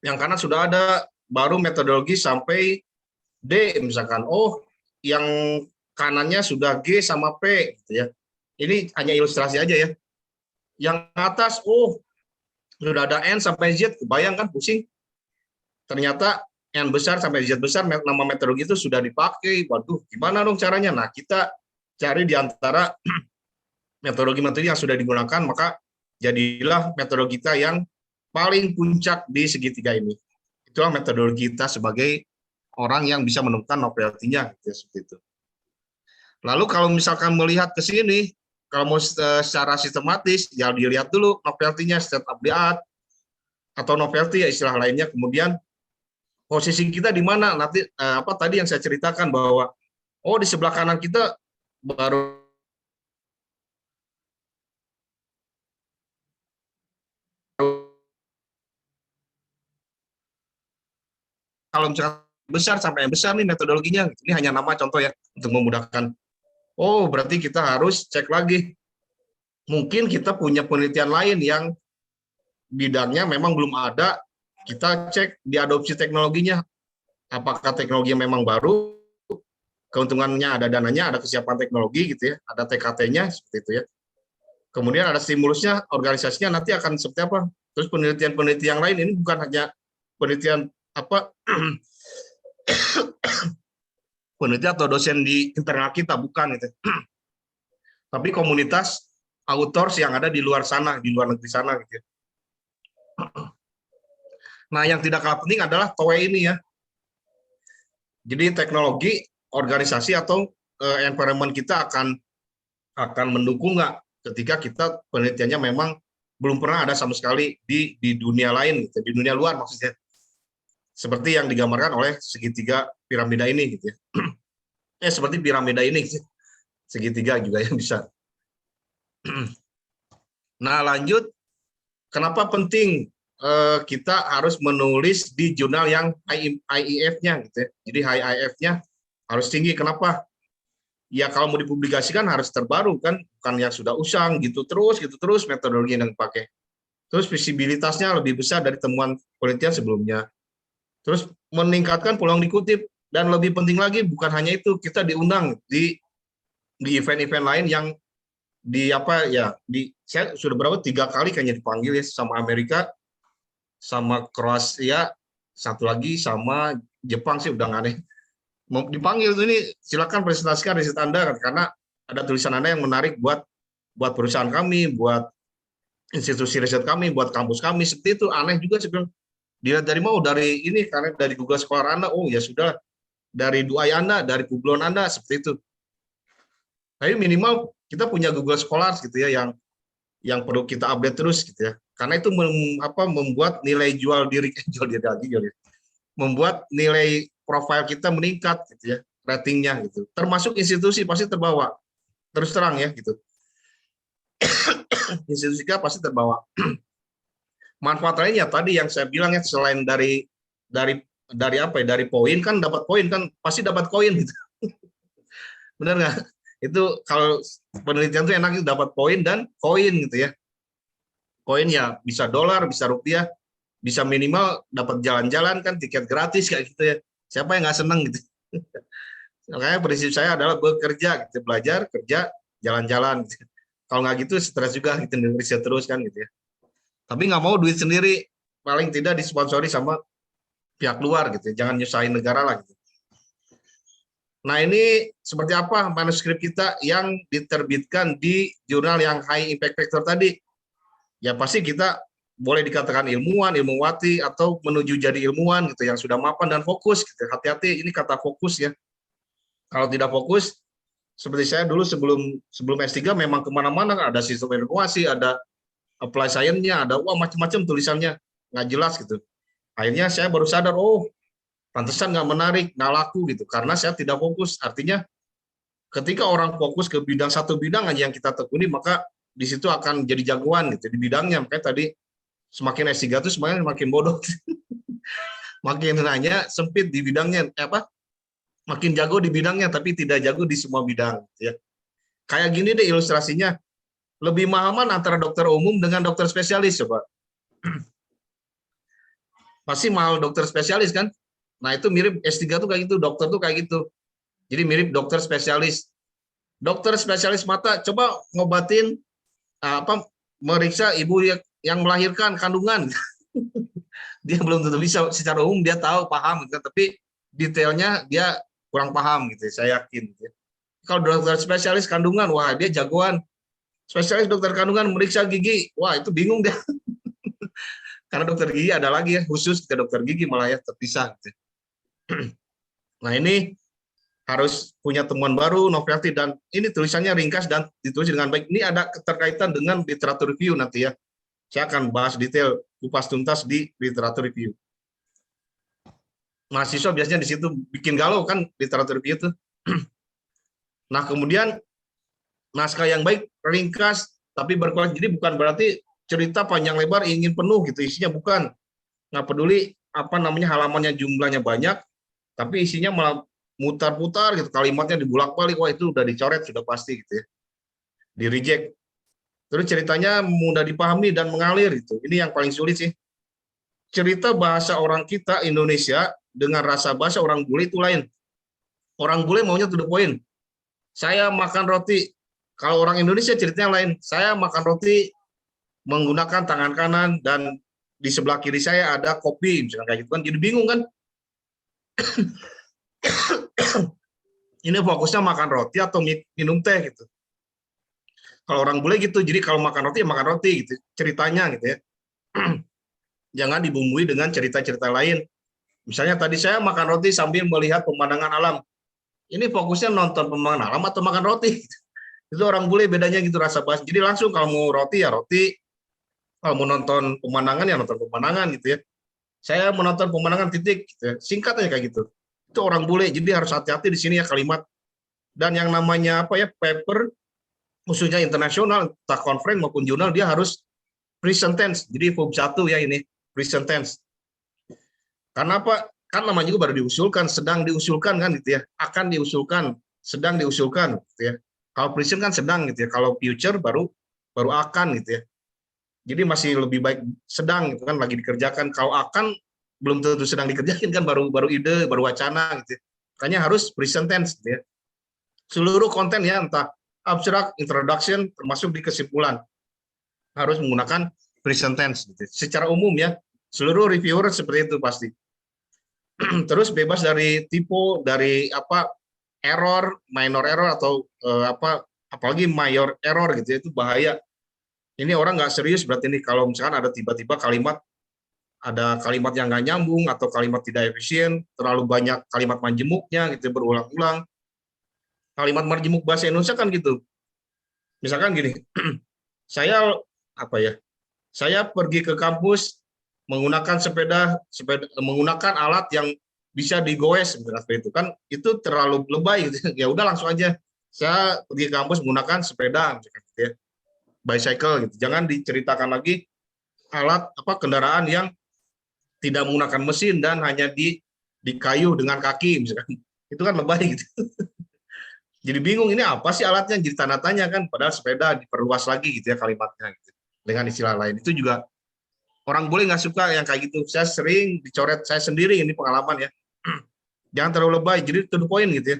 yang kanan sudah ada, baru metodologi sampai D misalkan. Oh, yang kanannya sudah G sama P gitu ya. Ini hanya ilustrasi aja ya. Yang atas, oh, sudah ada N sampai Z, bayangkan pusing. Ternyata N besar sampai Z besar, nama metodologi itu sudah dipakai. Waduh, gimana dong caranya? Nah, kita cari di antara metodologi-metodologi yang sudah digunakan, maka jadilah metodologi kita yang paling puncak di segitiga ini. Itulah metodologi kita sebagai orang yang bisa menemukan novelty-nya, gitu, seperti itu. Lalu kalau misalkan melihat ke sini, kalau mau secara sistematis, ya dilihat dulu novelty-nya, state of the art, atau novelty ya istilah lainnya, kemudian posisi kita di mana, nanti tadi yang saya ceritakan bahwa, oh di sebelah kanan kita baru kalau misalkan besar sampai yang besar nih metodologinya, ini hanya nama contoh ya untuk memudahkan. Oh berarti kita harus cek lagi. Mungkin kita punya penelitian lain yang bidangnya memang belum ada, kita cek diadopsi teknologinya. Apakah teknologinya memang baru, keuntungannya ada dananya, ada kesiapan teknologi gitu ya, ada TKT-nya seperti itu ya. Kemudian ada stimulusnya, organisasinya nanti akan seperti apa. Terus penelitian-penelitian yang lain ini bukan hanya penelitian penelitian atau dosen di internal kita, bukan itu. Tapi komunitas authors yang ada di luar sana, di luar negeri sana gitu ya. Nah, yang tidak kalah penting adalah TOE ini ya. Jadi teknologi, organisasi atau environment kita akan mendukung nggak ketika kita penelitiannya memang belum pernah ada sama sekali di dunia lain, gitu, di dunia luar maksudnya. Seperti yang digambarkan oleh segitiga piramida ini gitu ya. Seperti piramida ini segitiga juga yang bisa. Nah, lanjut, kenapa penting kita harus menulis di jurnal yang IIF-nya gitu ya. Jadi IIF-nya harus tinggi. Kenapa? Ya kalau mau dipublikasikan harus terbaru kan, bukan yang sudah usang gitu terus metodologi yang dipakai. Terus visibilitasnya lebih besar dari temuan penelitian sebelumnya. Terus meningkatkan peluang dikutip, dan lebih penting lagi bukan hanya itu, kita diundang di event-event lain yang saya sudah berapa 3 kali kayaknya dipanggil ya, sama Amerika, sama Kroasia, satu lagi sama Jepang sih udah nggak aneh. mau dipanggil ini silakan presentasikan riset Anda karena ada tulisan Anda yang menarik buat perusahaan kami, buat institusi riset kami, buat kampus kami. Seperti itu. Aneh juga sih, dilihat dari mau dari ini karena dari Google Scholar Anda, oh ya sudah, dari Duai Anda, dari Publon Anda, seperti itu. Tapi minimal kita punya Google Scholar gitu ya, yang perlu kita update terus gitu ya. Karena itu membuat nilai jual diri lagi, membuat nilai profil kita meningkat gitu ya, ratingnya gitu. Termasuk institusi pasti terbawa. Terus terang ya gitu. Institusi kita pasti terbawa. Manfaat lainnya tadi yang saya bilang ya, selain dari apa ya, dari poin kan, dapat poin kan pasti dapat koin gitu. Benar nggak? Itu kalau penelitian itu enak, itu dapat poin dan koin gitu ya. Koin ya bisa dolar, bisa rupiah, bisa minimal dapat jalan-jalan kan, tiket gratis kayak gitu ya. Siapa yang nggak seneng gitu. Makanya prinsip saya adalah bekerja gitu, belajar, kerja, jalan-jalan gitu. Kalau nggak gitu stres juga gitu, riset terus kan gitu ya. Tapi nggak mau duit sendiri, paling tidak disponsori sama pihak luar gitu ya. Jangan nyusahin negara lah gitu. Nah ini seperti apa manuskrip kita yang diterbitkan di jurnal yang high impact factor tadi? Ya pasti kita boleh dikatakan ilmuwan, ilmuwati, atau menuju jadi ilmuwan gitu yang sudah mapan dan fokus gitu. Hati-hati, ini kata fokus ya. Kalau tidak fokus, seperti saya dulu sebelum S3 memang kemana-mana, ada sistem evaluasi, ada apply science-nya, ada macam-macam tulisannya, nggak jelas gitu. Akhirnya saya baru sadar, oh pantesan nggak menarik, nggak laku gitu, karena saya tidak fokus. Artinya ketika orang fokus ke satu bidang aja yang kita tekuni, maka di situ akan jadi jagoan gitu di bidangnya. Makanya tadi semakin S3 itu semakin bodoh. Makin nanya sempit di bidangnya, makin jago di bidangnya tapi tidak jago di semua bidang ya. Kayak gini deh ilustrasinya. Lebih mahal mana antara dokter umum dengan dokter spesialis coba? Pasti mahal dokter spesialis kan? Nah, itu mirip S3 tuh kayak gitu, dokter tuh kayak gitu. Jadi mirip dokter spesialis. Dokter spesialis mata coba ngobatin meriksa ibu yang melahirkan kandungan. Dia belum tentu bisa, secara umum dia tahu, paham gitu, tapi detailnya dia kurang paham gitu, saya yakin. Kalau dokter spesialis kandungan, wah dia jagoan. Spesialis dokter kandungan meriksa gigi, wah itu bingung dia. Karena dokter gigi ada lagi ya, khusus ke dokter gigi malah ya terpisah. Gitu. Nah ini harus punya temuan baru, novelty, dan ini tulisannya ringkas dan ditulis dengan baik. Ini ada keterkaitan dengan literatur review nanti ya. Saya akan bahas detail, kupas tuntas di literatur review. Mahasiswa biasanya di situ bikin galau kan literatur review itu. Nah kemudian naskah yang baik, ringkas, tapi berkualitas. Jadi bukan berarti cerita panjang lebar ingin penuh gitu isinya, bukan. Nggak peduli halamannya jumlahnya banyak, tapi isinya malah mutar-putar gitu, kalimatnya dibulak-balik, wah itu udah dicoret sudah pasti gitu ya. Di reject. Terus ceritanya mudah dipahami dan mengalir itu. Ini yang paling sulit sih. Cerita bahasa orang kita Indonesia dengan rasa bahasa orang bule itu lain. Orang bule maunya to the point. Saya makan roti. Kalau orang Indonesia ceritanya lain. Saya makan roti menggunakan tangan kanan dan di sebelah kiri saya ada kopi, misalnya kayak gitu kan. Jadi bingung kan? Ini fokusnya makan roti atau minum teh gitu. Kalau orang bule gitu, jadi kalau makan roti ya makan roti gitu, ceritanya gitu ya. Jangan dibumbui dengan cerita-cerita lain. Misalnya tadi saya makan roti sambil melihat pemandangan alam. Ini fokusnya nonton pemandangan alam atau makan roti? Itu orang bule bedanya gitu rasa bahasa. Jadi langsung kalau mau roti ya roti, kalau mau nonton pemandangan ya nonton pemandangan gitu ya. Saya menonton pemandangan titik, gitu ya. Singkat aja kayak gitu. Itu orang bule, jadi harus hati-hati di sini ya kalimat. Dan yang namanya paper, khususnya internasional, entah conference maupun jurnal, dia harus present tense. Jadi verb 1 ya ini, present tense. Karena apa? Kan namanya juga baru diusulkan, sedang diusulkan kan gitu ya. Akan diusulkan, sedang diusulkan gitu ya. Kalau present kan sedang gitu ya. Kalau future baru akan gitu ya. Jadi masih lebih baik sedang gitu kan, lagi dikerjakan. Kalau akan belum tentu sedang dikerjakan kan, baru ide, baru wacana gitu ya. Makanya harus present tense gitu ya. Seluruh konten ya, entah abstrak, introduction, termasuk di kesimpulan, harus menggunakan present tense gitu. Secara umum ya, seluruh reviewer seperti itu pasti. Terus bebas dari typo, dari apa error, minor error atau apalagi major error gitu ya, itu bahaya. Ini orang nggak serius berarti ini kalau misalkan ada tiba-tiba ada kalimat yang nggak nyambung atau kalimat tidak efisien, terlalu banyak kalimat majemuknya gitu berulang-ulang. Kalimat majemuk bahasa Indonesia kan gitu. Misalkan gini, saya apa ya? Saya pergi ke kampus menggunakan menggunakan alat yang bisa digoes seperti itu kan itu terlalu lebay gitu. Ya udah langsung aja saya pergi ke kampus menggunakan sepeda misalkan gitu ya. Bicycle gitu. Jangan diceritakan lagi alat kendaraan yang tidak menggunakan mesin dan hanya di kayu dengan kaki misalkan. Itu kan lebay gitu. Jadi bingung ini apa sih alatnya, jadi tanda tanya kan, padahal sepeda diperluas lagi gitu ya kalimatnya gitu. Dengan istilah lain itu juga orang boleh nggak suka yang kayak gitu. Saya sering dicoret saya sendiri, ini pengalaman ya. Jangan terlalu lebay, jadi to the point gitu ya.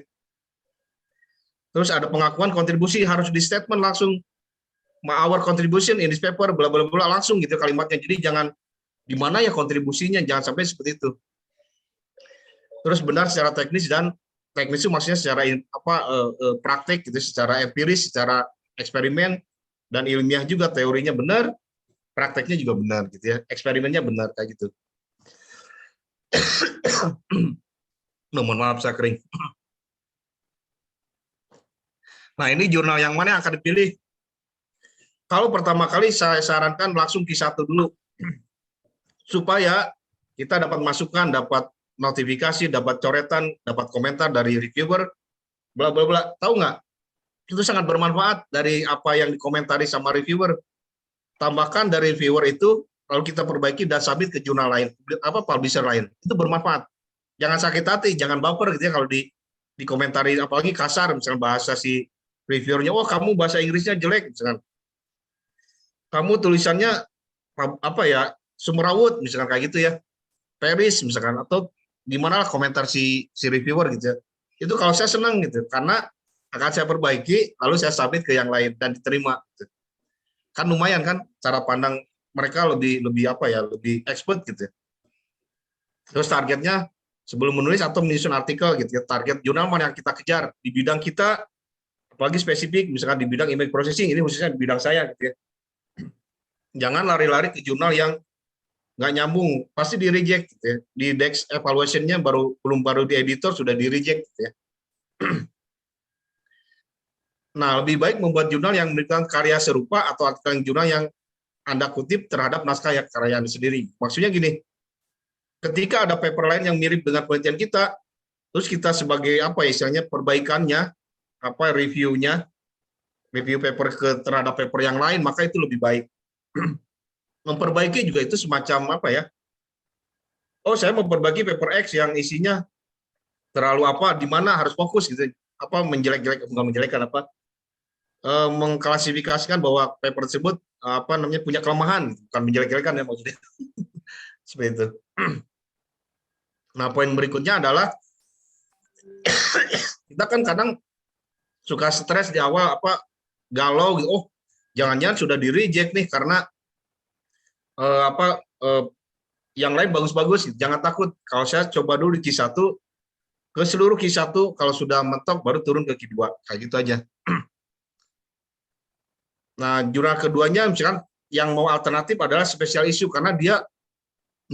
Terus ada pengakuan kontribusi harus di statement langsung, our contribution in this paper bla bla bla langsung gitu kalimatnya. Jadi jangan di mana ya kontribusinya, jangan sampai seperti itu. Terus benar secara teknis, dan teknis itu maksudnya secara praktik gitu, secara empiris, secara eksperimen dan ilmiah juga, teorinya benar, prakteknya juga benar gitu ya, eksperimennya benar kayak gitu. Mohon maaf saya kering. Nah ini jurnal yang mana yang akan dipilih? Kalau pertama kali saya sarankan langsung Q1 dulu, supaya kita dapat masukan, dapat notifikasi, dapat coretan, dapat komentar dari reviewer, bla bla bla. Tahu nggak? Itu sangat bermanfaat dari apa yang dikomentari sama reviewer. Tambahkan dari reviewer itu, lalu kita perbaiki dan submit ke jurnal lain, publisher lain. Itu bermanfaat. Jangan sakit hati, jangan baper gitu ya kalau dikomentari, apalagi kasar, misalnya bahasa si reviewernya, oh kamu bahasa Inggrisnya jelek, misalkan. Kamu tulisannya semrawut, misalkan kayak gitu ya. Paris misalkan, atau gimana lah komentar si reviewer gitu ya. Itu kalau saya senang gitu, karena akan saya perbaiki, lalu saya submit ke yang lain dan diterima. Gitu. Kan lumayan kan cara pandang mereka lebih lebih expert gitu ya. Terus targetnya sebelum menulis atau menyusun artikel gitu ya, target jurnal mana yang kita kejar di bidang kita, apalagi spesifik misalkan di bidang image processing, ini khususnya di bidang saya gitu ya. Jangan lari-lari ke jurnal yang nggak nyambung, pasti di reject gitu ya. Di Dex evaluation-nya baru di editor sudah di reject gitu ya. Nah, lebih baik membuat jurnal yang memberikan karya serupa atau artikel jurnal yang Anda kutip terhadap naskah karya Anda sendiri. Maksudnya gini, ketika ada paper lain yang mirip dengan penelitian kita, terus kita sebagai istilahnya perbaikannya, reviewnya, review paper terhadap paper yang lain, maka itu lebih baik. Memperbaiki juga itu semacam oh saya memperbaiki paper X yang isinya terlalu di mana harus fokus gitu, mengklasifikasikan bahwa paper tersebut punya kelemahan, bukan menjelek-jelekan ya maksudnya. Seperti itu. Nah, poin berikutnya adalah kita kan kadang suka stres di awal, galau gitu. Oh, jangan-jangan sudah di reject nih karena yang lain bagus-bagus. Jangan takut. Kalau saya coba dulu di Q1, ke seluruh Q1, kalau sudah mentok baru turun ke Q2. Kayak gitu aja. Nah, jurnal keduanya misalkan yang mau alternatif adalah special issue, karena dia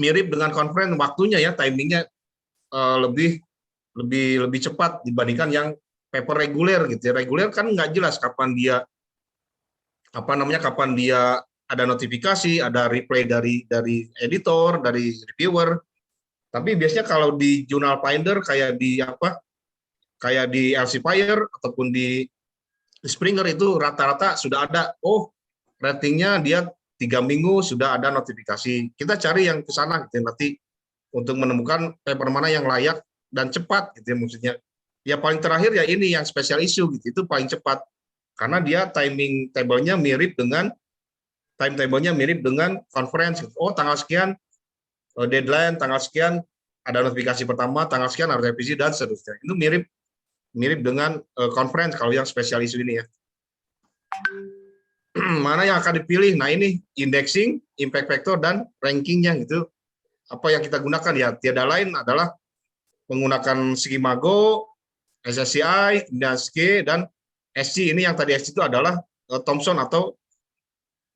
mirip dengan conference, waktunya ya, timingnya lebih cepat dibandingkan yang paper reguler gitu ya. Reguler kan nggak jelas kapan dia kapan dia ada notifikasi, ada reply dari editor, dari reviewer. Tapi biasanya kalau di Journal Finder kayak di Elsevier ataupun di Springer itu rata-rata sudah ada, ratingnya dia 3 minggu sudah ada notifikasi. Kita cari yang ke sana gitu, nanti untuk menemukan paper mana yang layak dan cepat gitu ya, maksudnya. Ya paling terakhir ya ini yang special issue gitu, itu paling cepat. Karena dia timetable-nya mirip dengan conference. Oh, tanggal sekian deadline, tanggal sekian ada notifikasi pertama, tanggal sekian harus revisi dan seterusnya. Itu mirip dengan conference kalau yang special issue ini ya. Mana yang akan dipilih? Nah, ini indexing, impact factor dan rankingnya gitu. Apa yang kita gunakan ya, tiada lain adalah menggunakan Skimago, SSCI, kemudian SK, dan SC. Ini yang tadi SC itu adalah Thomson atau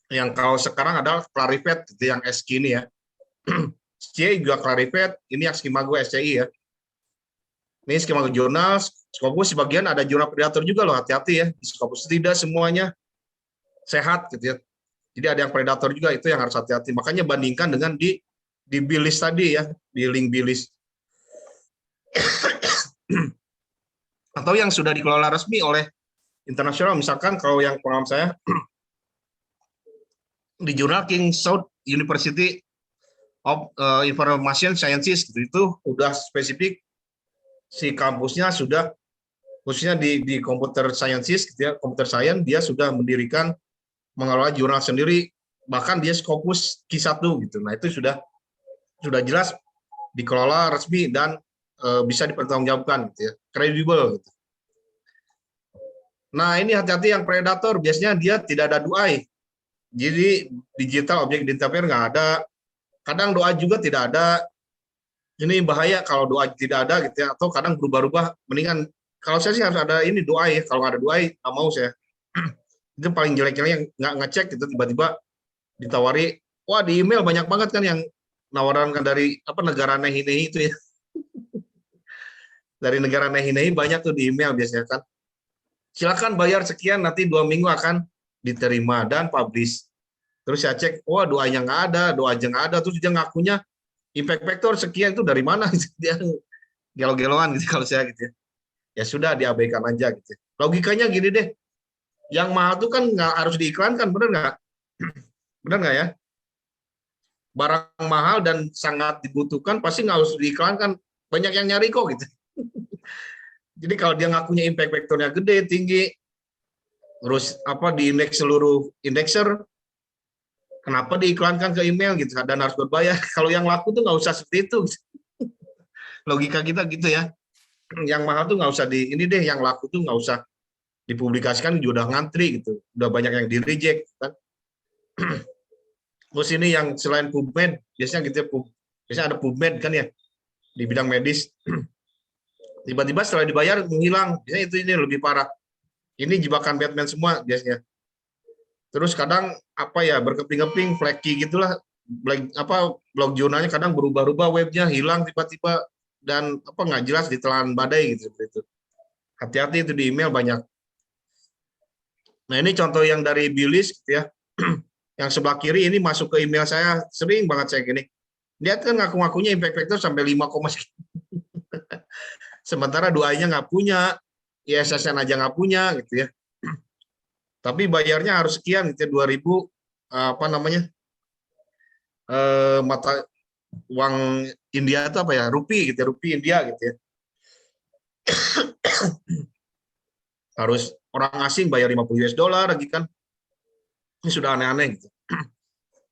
yang kalau sekarang adalah Clarivate, gitu, yang SK ini ya. SC juga Clarivate, ini yang Skimago SCI ya. Ini Skimago jurnal, Scopus sebagian ada jurnal predator juga loh, hati-hati ya. Di Scopus tidak semuanya sehat gitu ya. Jadi ada yang predator juga, itu yang harus hati-hati. Makanya bandingkan dengan di B-list tadi ya, di link B-list. Atau yang sudah dikelola resmi oleh internasional, misalkan kalau yang pengalaman saya di jurnal King South University of Information Sciences gitu, itu udah spesifik si kampusnya sudah khususnya di computer sciences gitu ya, computer science dia sudah mendirikan mengelola jurnal sendiri, bahkan dia Scopus Q1 gitu. Nah, itu sudah jelas dikelola resmi dan bisa dipertanggungjawabkan gitu ya, kredibel gitu. Nah, ini hati-hati yang predator, biasanya dia tidak ada DOI. Jadi digital object identifier nggak ada. Kadang doa juga tidak ada. Ini bahaya kalau doa tidak ada gitu ya, atau kadang berubah-ubah. Mendingan kalau saya sih harus ada ini doa ya. Kalau nggak ada doa, nggak mau saya. Itu paling jelek-jelek yang nggak ngecek gitu, tiba-tiba ditawari, wah di email banyak banget kan yang nawaran dari apa negara nehi-nehi itu ya. Dari negara nehi-nehi banyak tuh di email biasanya kan. Silakan bayar sekian, nanti 2 minggu akan diterima dan publish. Terus saya cek, wah doanya nggak ada, doa aja nggak ada, terus dia ngakunya impact factor sekian, itu dari mana? Dia gelo-geloan gitu kalau saya gitu ya. Ya sudah diabaikan aja gitu. Logikanya gini deh, yang mahal tuh kan nggak harus diiklankan, bener nggak? Bener nggak ya? Barang mahal dan sangat dibutuhkan pasti nggak harus diiklankan, banyak yang nyari kok gitu. Jadi kalau dia ngakunya impact factornya gede, tinggi, terus apa di indeks seluruh indexer, kenapa diiklankan ke email gitu dan harus berbayar? Kalau yang laku tuh nggak usah seperti itu. Logika kita gitu ya. Yang mahal tuh nggak usah di ini deh, yang laku tuh nggak usah dipublikasikan, juga udah ngantri gitu, udah banyak yang di reject kan. Terus ini yang selain PubMed, biasanya gitu ya, biasanya ada PubMed kan ya di bidang medis. Tiba-tiba setelah dibayar menghilang, biasanya itu ini lebih parah. Ini jebakan Batman semua biasanya. Terus kadang apa ya berkeping-keping, flaky gitulah, blog jurnalnya kadang berubah-ubah, webnya hilang tiba-tiba dan apa nggak jelas ditelan badai gitu seperti itu. Hati-hati itu di email banyak. Nah ini contoh yang dari B-list gitu ya. Yang sebelah kiri ini masuk ke email saya, sering banget saya gini. Lihat kan ngaku-ngakunya impact factor sampai 5, sekian. Sementara doanya nggak punya, ISSN aja nggak punya gitu ya. Tapi bayarnya harus sekian gitu ya, 2.000 apa namanya? Mata uang India itu apa ya? Rupiah gitu ya, rupiah India gitu ya. Harus orang asing bayar 50 US dollar lagi kan. Ini sudah aneh-aneh gitu.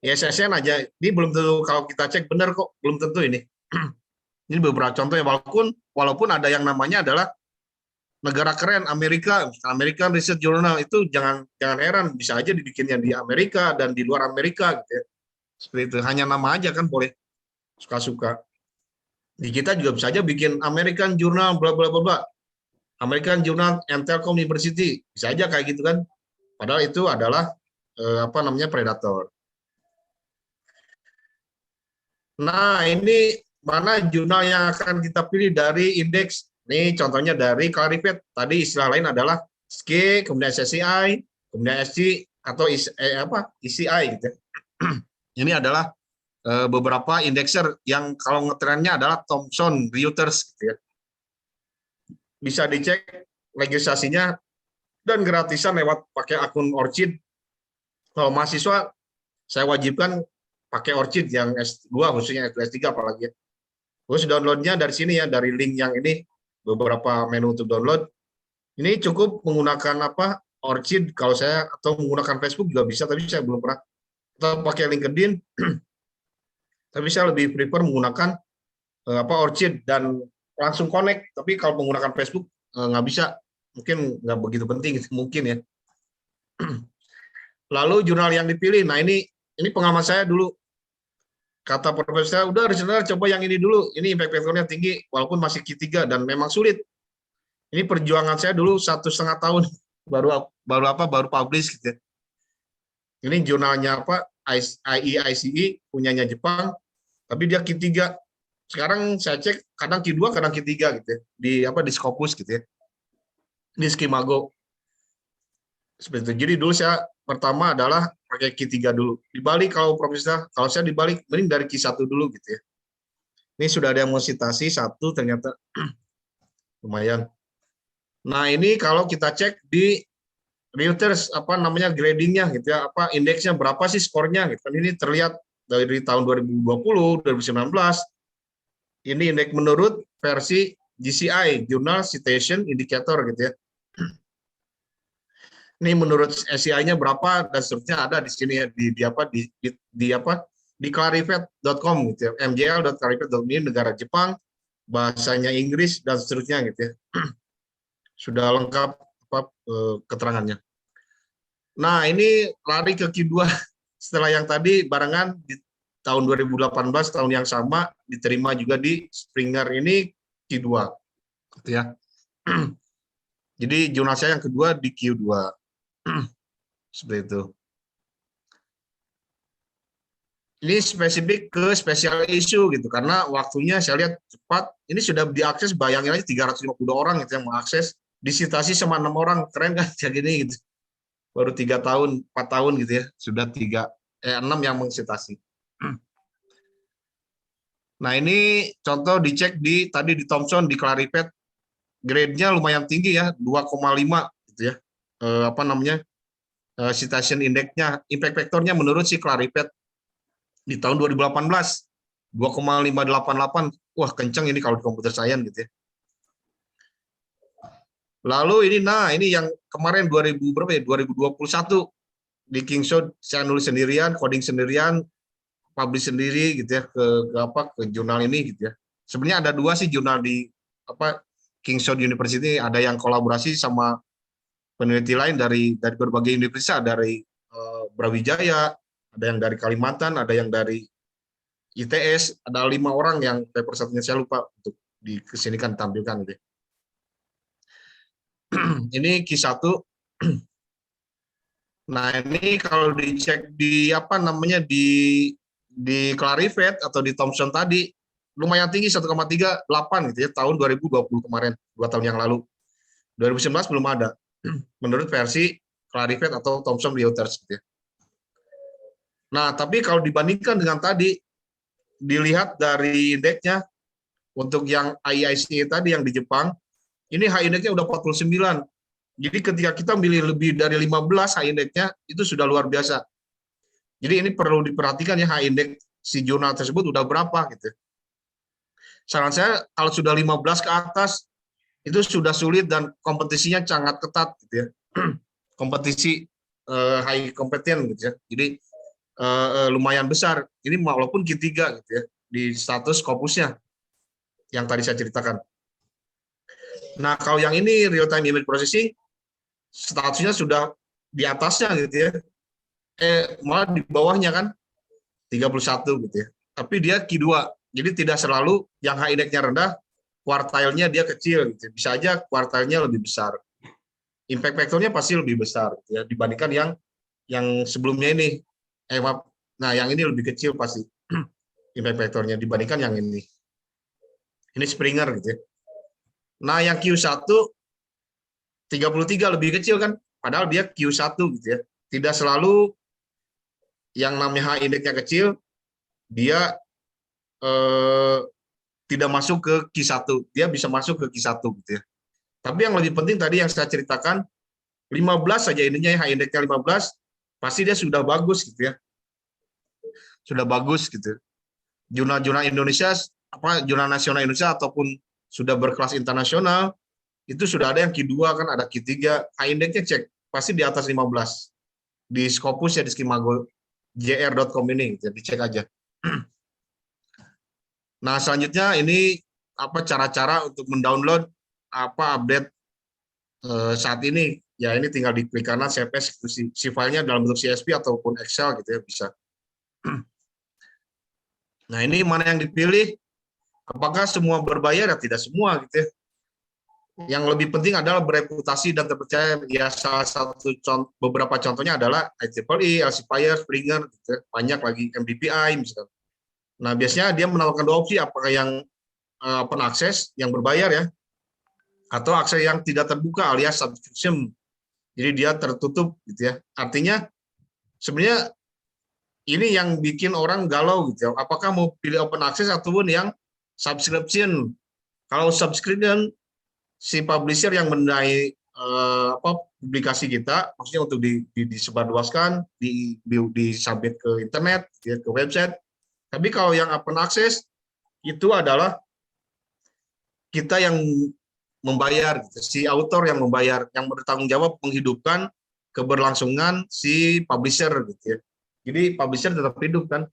ISSN aja, ini belum tentu kalau kita cek benar kok, belum tentu ini. Ini beberapa contoh ya, walaupun ada yang namanya adalah negara keren, American Research Journal, itu jangan heran, bisa aja dibikinnya di Amerika dan di luar Amerika gitu ya. Seperti itu, hanya nama aja kan boleh suka-suka. Di kita juga bisa aja bikin American Journal bla bla bla, American Journal and Telcom University, bisa aja kayak gitu kan. Padahal itu adalah apa namanya predator. Nah, ini mana jurnal yang akan kita pilih dari indeks. Ini contohnya dari Clarivate. Tadi istilah lain adalah SK, kemudian SSCI, kemudian SC atau ECI gitu. Ini adalah beberapa indexer yang kalau ngetrennya adalah Thomson Reuters gitu ya. Bisa dicek legislasinya dan gratisan lewat pakai akun ORCID. Kalau mahasiswa saya wajibkan pakai ORCID yang S2 khususnya S3 apalagi ya. Terus downloadnya dari sini ya, dari link yang ini, beberapa menu untuk download. Ini cukup menggunakan apa ORCID kalau saya, atau menggunakan Facebook juga bisa, tapi saya belum pernah. Atau pakai LinkedIn, tapi saya lebih prefer menggunakan ORCID dan langsung connect. Tapi kalau menggunakan Facebook nggak bisa, mungkin nggak begitu penting mungkin ya. Lalu jurnal yang dipilih, nah ini pengalaman saya dulu. kata profesor, udah Rizal coba yang ini dulu, ini impact factor-nya tinggi, walaupun masih Q3 dan memang sulit. Ini perjuangan saya dulu 1,5 tahun baru publish gitu ya. Ini jurnalnya apa? IEICE punyanya Jepang, tapi dia Q3. Sekarang saya cek kadang Q2, kadang Q3 gitu ya. Di Scopus gitu ya. Di Skimago. Seperti itu. Jadi dulu saya pertama adalah pakai Q3 dulu. Dibalik kalau profesor, kalau saya dibalik mending dari Q1 dulu gitu ya. Ini sudah ada yang mau citasi satu ternyata lumayan. Nah, ini kalau kita cek di Reuters apa namanya gradingnya gitu ya, apa indeksnya berapa sih skornya gitu kan. Ini terlihat dari tahun 2020, 2019. Ini indeks menurut versi JCI, Journal Citation Indicator gitu ya. Ini menurut SCI-nya berapa dan seterusnya ada di sini ya di clarivate.com gitu ya. mjl.clarivate.com ini negara Jepang, bahasanya Inggris dan seterusnya gitu ya. Sudah lengkap keterangannya. Nah, ini lari ke Q2 setelah yang tadi barengan di tahun 2018 tahun yang sama diterima juga di Springer ini Q2 gitu ya. Jadi jurnal saya yang kedua di Q2. Seperti itu. Ini spesifik ke special issue gitu karena waktunya saya lihat cepat. Ini sudah diakses, bayangin aja 350 orang gitu yang mengakses, disitasi sama 6 orang, keren kan kayak gini gitu. Baru 3 tahun, 4 tahun gitu ya, sudah 6 yang mengcitasi. Nah, ini contoh dicek tadi di Thomson, di Clarivate, grade-nya lumayan tinggi ya, 2,5 gitu ya. Citation index-nya, impact factor-nya menurut si Clarivate di tahun 2018 2,588. Wah, kenceng ini kalau di komputer science gitu ya. Lalu ini yang kemarin 2021 di Kingshot saya nulis sendirian, coding sendirian, publish sendiri gitu ya ke jurnal ini gitu ya. Sebenarnya ada 2 sih jurnal di Kingshot University, ada yang kolaborasi sama peneliti lain dari berbagai universitas, dari Brawijaya, ada yang dari Kalimantan, ada yang dari ITS, ada 5 orang yang paper satunya saya lupa untuk dikesinikan tampilkan gitu ya. Ini Q1. Nah, ini kalau dicek di di Clarivate atau di Thomson tadi lumayan tinggi 1,38 gitu ya tahun 2020 kemarin, 2 tahun yang lalu. 2019 belum ada. Menurut versi Clarivate atau Thomson Reuters gitu ya. Nah, tapi kalau dibandingkan dengan tadi dilihat dari indeksnya untuk yang IICA tadi yang di Jepang, ini high indeksnya udah 49. Jadi ketika kita milih lebih dari 15 high indeksnya itu sudah luar biasa. Jadi ini perlu diperhatikan ya high index si jurnal tersebut udah berapa gitu. Saran saya kalau sudah 15 ke atas itu sudah sulit dan kompetisinya sangat ketat gitu ya. Kompetisi high competition gitu ya. Jadi lumayan besar. Ini walaupun Q3 gitu ya di status Scopusnya yang tadi saya ceritakan. Nah, kalau yang ini real time image processing statusnya sudah di atasnya gitu ya. Malah di bawahnya kan 31 gitu ya. Tapi dia Q2. Jadi tidak selalu yang high index-nya rendah, kuartilnya dia kecil gitu. Bisa aja kuartilnya lebih besar. Impact factor-nya pasti lebih besar gitu ya dibandingkan yang sebelumnya ini. Nah, yang ini lebih kecil pasti impact factor-nya dibandingkan yang ini. Ini Springer gitu ya. Nah, yang Q1 33 lebih kecil kan, padahal dia Q1 gitu ya. Tidak selalu yang namanya H index-nya kecil, dia tidak masuk ke Q1. Dia bisa masuk ke Q1 gitu ya. Tapi yang lebih penting tadi yang saya ceritakan, 15 saja ininya H index-nya 15, pasti dia sudah bagus gitu ya. Sudah bagus gitu. Jurnal-jurnal Indonesia, jurnal nasional Indonesia ataupun sudah berkelas internasional, itu sudah ada yang Q2 kan, ada Q3, high index-nya cek, pasti di atas 15. Di Scopus ya, di Skimago, jr.com ini, gitu, dicek aja. Nah, selanjutnya ini cara-cara untuk mendownload update saat ini. Ya, ini tinggal diklik kanan, save si filenya dalam bentuk CSV ataupun Excel gitu ya, bisa. Nah, ini mana yang dipilih? Apakah semua berbayar? Ya tidak semua gitu ya. Yang lebih penting adalah bereputasi dan terpercaya. Ya, salah satu beberapa contohnya adalah IEEE, Elsevier, Springer, gitu ya. Banyak lagi MDPI misalnya. Nah, biasanya dia menawarkan dua opsi, apakah yang open access, yang berbayar ya, atau akses yang tidak terbuka alias subscription. Jadi dia tertutup gitu ya. Artinya sebenarnya ini yang bikin orang galau gitu ya. Apakah mau pilih open access ataupun yang subscription? Kalau subscription, si publisher yang mendanai publikasi kita, maksudnya untuk disebarluaskan, disubmit ke internet, ke website. Tapi kalau yang open access itu adalah kita yang membayar, gitu. Si author yang membayar, yang bertanggung jawab menghidupkan keberlangsungan si publisher gitu ya. Jadi publisher tetap hidup kan.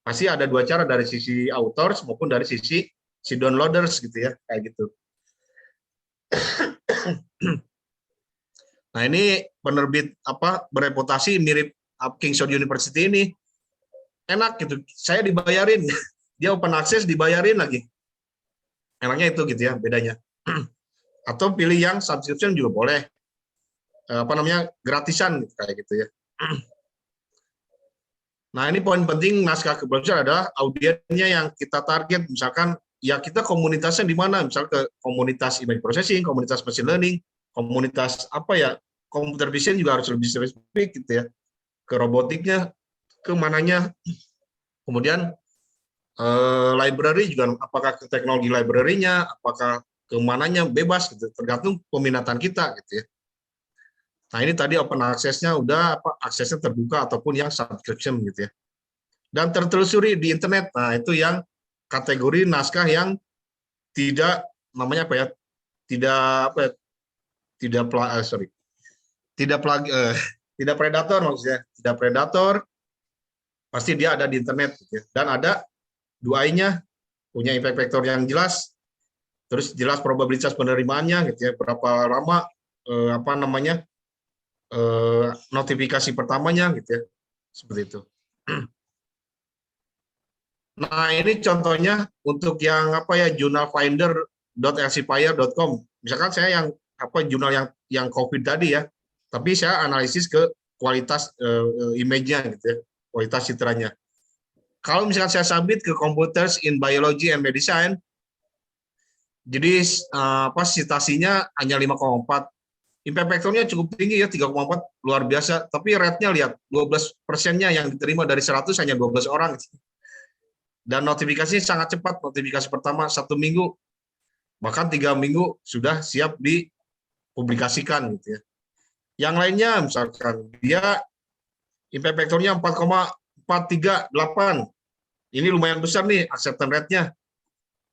Pasti ada dua cara, dari sisi authors maupun dari sisi si downloaders gitu ya, kayak gitu. Nah, ini penerbit bereputasi mirip Kingston University ini. Enak gitu. Saya dibayarin. Dia open access dibayarin lagi. Enaknya itu gitu ya bedanya. Atau pilih yang subscription juga boleh. Gratisan gitu, kayak gitu ya. Nah, ini poin penting naskah kepublisher adalah audiensnya yang kita target. Misalkan ya kita komunitasnya di mana? Misal ke komunitas image processing, komunitas machine learning, komunitas computer vision juga harus lebih spesifik gitu ya. Ke robotiknya, ke mananya. Kemudian library juga, apakah ke teknologi library-nya, apakah ke mananya, bebas gitu, tergantung peminatan kita gitu ya. Nah, ini tadi open access-nya udah aksesnya terbuka ataupun yang subscription gitu ya. Dan tertelusuri di internet. Nah, itu yang kategori naskah yang tidak tidak predator maksudnya. Tidak predator, pasti dia ada di internet gitu ya. Dan ada 2i-nya, punya impact factor yang jelas, terus jelas probabilitas penerimaannya gitu ya, berapa lama notifikasi pertamanya gitu ya, seperti itu. Nah, ini contohnya untuk yang journalfinder.elsevier.com. Misalkan saya yang jurnal yang COVID tadi ya, tapi saya analisis ke kualitas image-nya gitu ya, kualitas citranya. Kalau misalkan saya submit ke Computers in Biology and Medicine, jadi citasinya hanya 5,4. Impact factor-nya cukup tinggi ya, 3,4, luar biasa. Tapi rate-nya lihat, 12%-nya yang diterima dari 100 hanya 12 orang. Dan notifikasinya sangat cepat. Notifikasi pertama 1 minggu, bahkan 3 minggu sudah siap dipublikasikan gitu ya. Yang lainnya misalkan dia impact factor-nya 4,438. Ini lumayan besar nih acceptance rate-nya.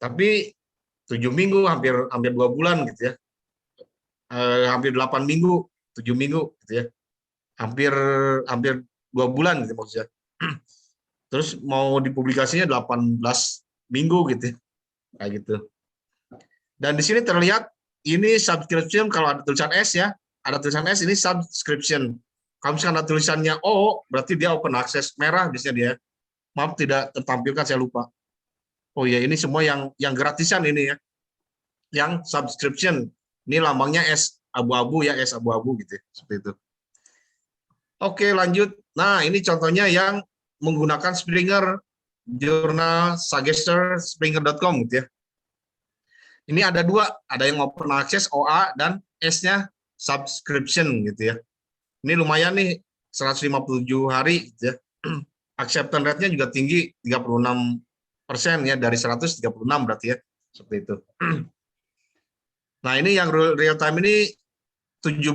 Tapi 7 minggu, hampir 2 bulan gitu ya. Hampir 8 minggu, 7 minggu gitu ya. Hampir 2 bulan gitu maksudnya. Terus mau dipublikasinya 18 minggu gitu ya. Kayak gitu. Dan di sini terlihat ini subscription, kalau ada tulisan S ya, ada tulisan S, ini subscription. Kalau misalkan ada tulisannya O, berarti dia open access, merah biasanya dia. Maaf tidak tertampilkan, saya lupa. Oh ya, ini semua yang gratisan ini ya. Yang subscription. Ini lambangnya S abu-abu ya, S abu-abu gitu ya, seperti itu. Oke, lanjut. Nah, ini contohnya yang menggunakan Springer, jurnal Suggester, springer.com gitu ya. Ini ada 2, ada yang open access OA dan S-nya subscription gitu ya. Ini lumayan nih, 157 hari gitu ya. Acceptance rate-nya juga tinggi, 36% ya, dari 136 berarti ya, seperti itu. Nah, ini yang real time ini 17%,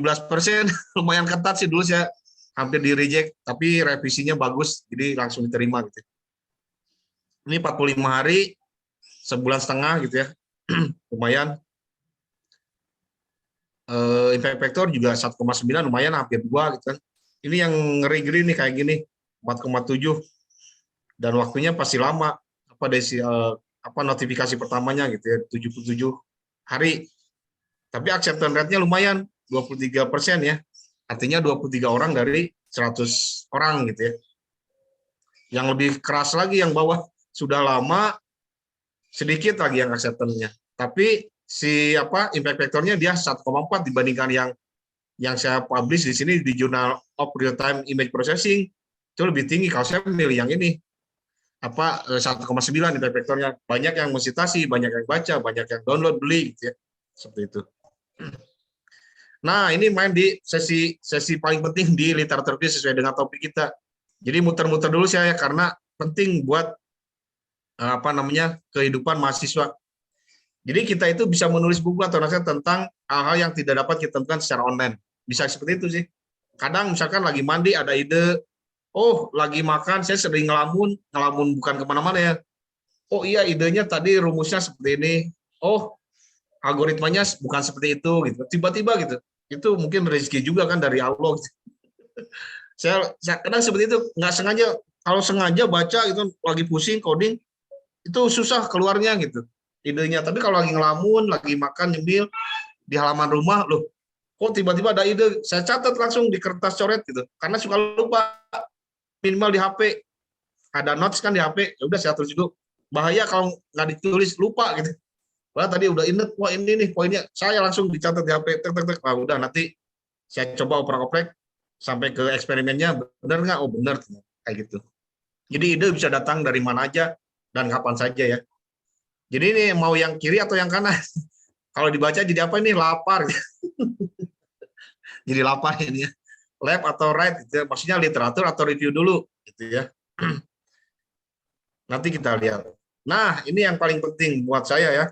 lumayan ketat sih, dulu saya hampir di reject, tapi revisinya bagus, jadi langsung diterima gitu. Ini 45 hari, sebulan setengah gitu ya, lumayan. Impact factor juga 1,9, lumayan, hampir 2 gitu kan. Ini yang ngeri-ngeri nih kayak gini, 4,7, dan waktunya pasti lama, notifikasi pertamanya gitu ya, 77 hari. Tapi acceptance rate-nya lumayan, 23% ya. Artinya 23 orang dari 100 orang gitu ya. Yang lebih keras lagi yang bawah, sudah lama, sedikit lagi yang acceptance-nya. Tapi si impact factor-nya dia 1,4 dibandingkan yang saya publish di sini di Journal of Real Time Image Processing, itu lebih tinggi. Kalau saya milih yang ini 1,9 impact factor-nya. Banyak yang mensitasi, banyak yang baca, banyak yang download, beli gitu ya. Seperti itu. Nah, ini main di sesi paling penting di literatur review sesuai dengan topik kita. Jadi muter-muter dulu saya karena penting buat kehidupan mahasiswa. Jadi kita itu bisa menulis buku atau naskah tentang hal-hal yang tidak dapat kita tentukan secara online. Bisa seperti itu sih. Kadang misalkan lagi mandi ada ide, oh lagi makan saya sering ngelamun bukan kemana-mana ya. Oh iya idenya tadi rumusnya seperti ini. Oh algoritmanya bukan seperti itu gitu. Tiba-tiba gitu. Itu mungkin rezeki juga kan dari Allah. Gitu. saya kadang seperti itu nggak sengaja. Kalau sengaja baca itu lagi pusing coding itu susah keluarnya gitu idenya. Tapi kalau lagi ngelamun, lagi makan nyemil di halaman rumah, loh, kok tiba-tiba ada ide, saya catat langsung di kertas coret gitu. Karena suka lupa, minimal di HP ada notes kan di HP, ya udah saya tulis dulu. Bahaya kalau nggak ditulis lupa gitu. Wah tadi udah inget, wah ini nih poinnya, saya langsung dicatat di HP, tek. Wah udah nanti saya coba oprek-oprek sampai ke eksperimennya, benar nggak? Oh benar, kayak gitu. Jadi ide bisa datang dari mana aja dan kapan saja ya. Jadi ini mau yang kiri atau yang kanan? Kalau dibaca jadi apa ini? Lapar. Jadi lapar ini ya. Left atau right, gitu ya. Maksudnya literatur atau review dulu, gitu ya. Nanti kita lihat. Nah, ini yang paling penting buat saya ya,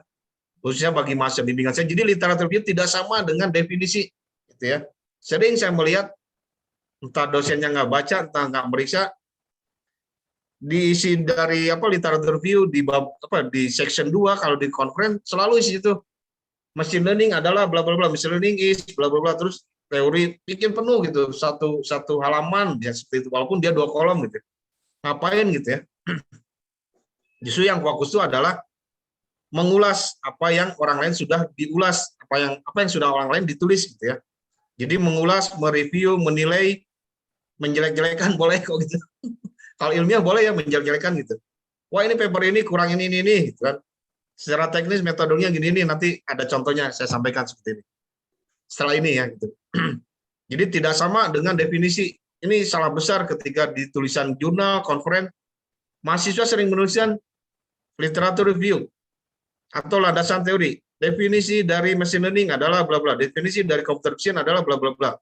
khususnya bagi mahasiswa bimbingan saya. Jadi literatur review tidak sama dengan definisi, gitu ya. Sering saya melihat entah dosennya nggak baca, entah nggak meriksa, diisi dari literatur review di di section 2 kalau di conference selalu isi itu machine learning adalah bla bla bla, machine learning is bla bla bla, terus teori bikin penuh gitu satu halaman ya seperti itu walaupun dia 2 kolom gitu. Ngapain gitu ya? Justru yang fokus itu adalah mengulas apa yang orang lain sudah diulas, apa yang sudah orang lain ditulis gitu ya. Jadi mengulas, mereview, menilai, menjelek-jelekan boleh kok gitu. Kalau ilmiah boleh ya menjelek-jelekan gitu. Wah ini paper ini kurang ini gitu kan. Secara teknis metodenya gini nih, nanti ada contohnya saya sampaikan seperti ini. Setelah ini ya gitu. Jadi tidak sama dengan definisi. Ini salah besar ketika di tulisan jurnal, konferen, mahasiswa sering menuliskan literatur review atau landasan teori. Definisi dari machine learning adalah bla bla. Definisi dari computer vision adalah bla bla bla.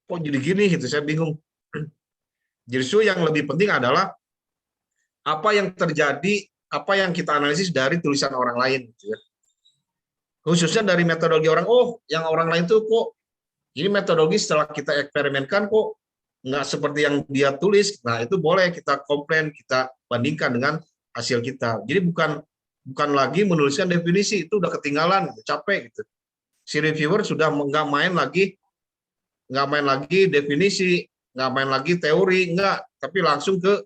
Kok jadi gini gitu, saya bingung. Justru yang lebih penting adalah apa yang terjadi, apa yang kita analisis dari tulisan orang lain. Gitu ya. Khususnya dari metodologi orang, oh yang orang lain tuh kok, ini metodologi setelah kita eksperimenkan kok nggak seperti yang dia tulis. Nah itu boleh kita komplain, kita bandingkan dengan hasil kita. Jadi bukan lagi menuliskan definisi, itu udah ketinggalan, capek gitu. Si reviewer sudah nggak main lagi definisi, nggak main lagi teori, tapi langsung ke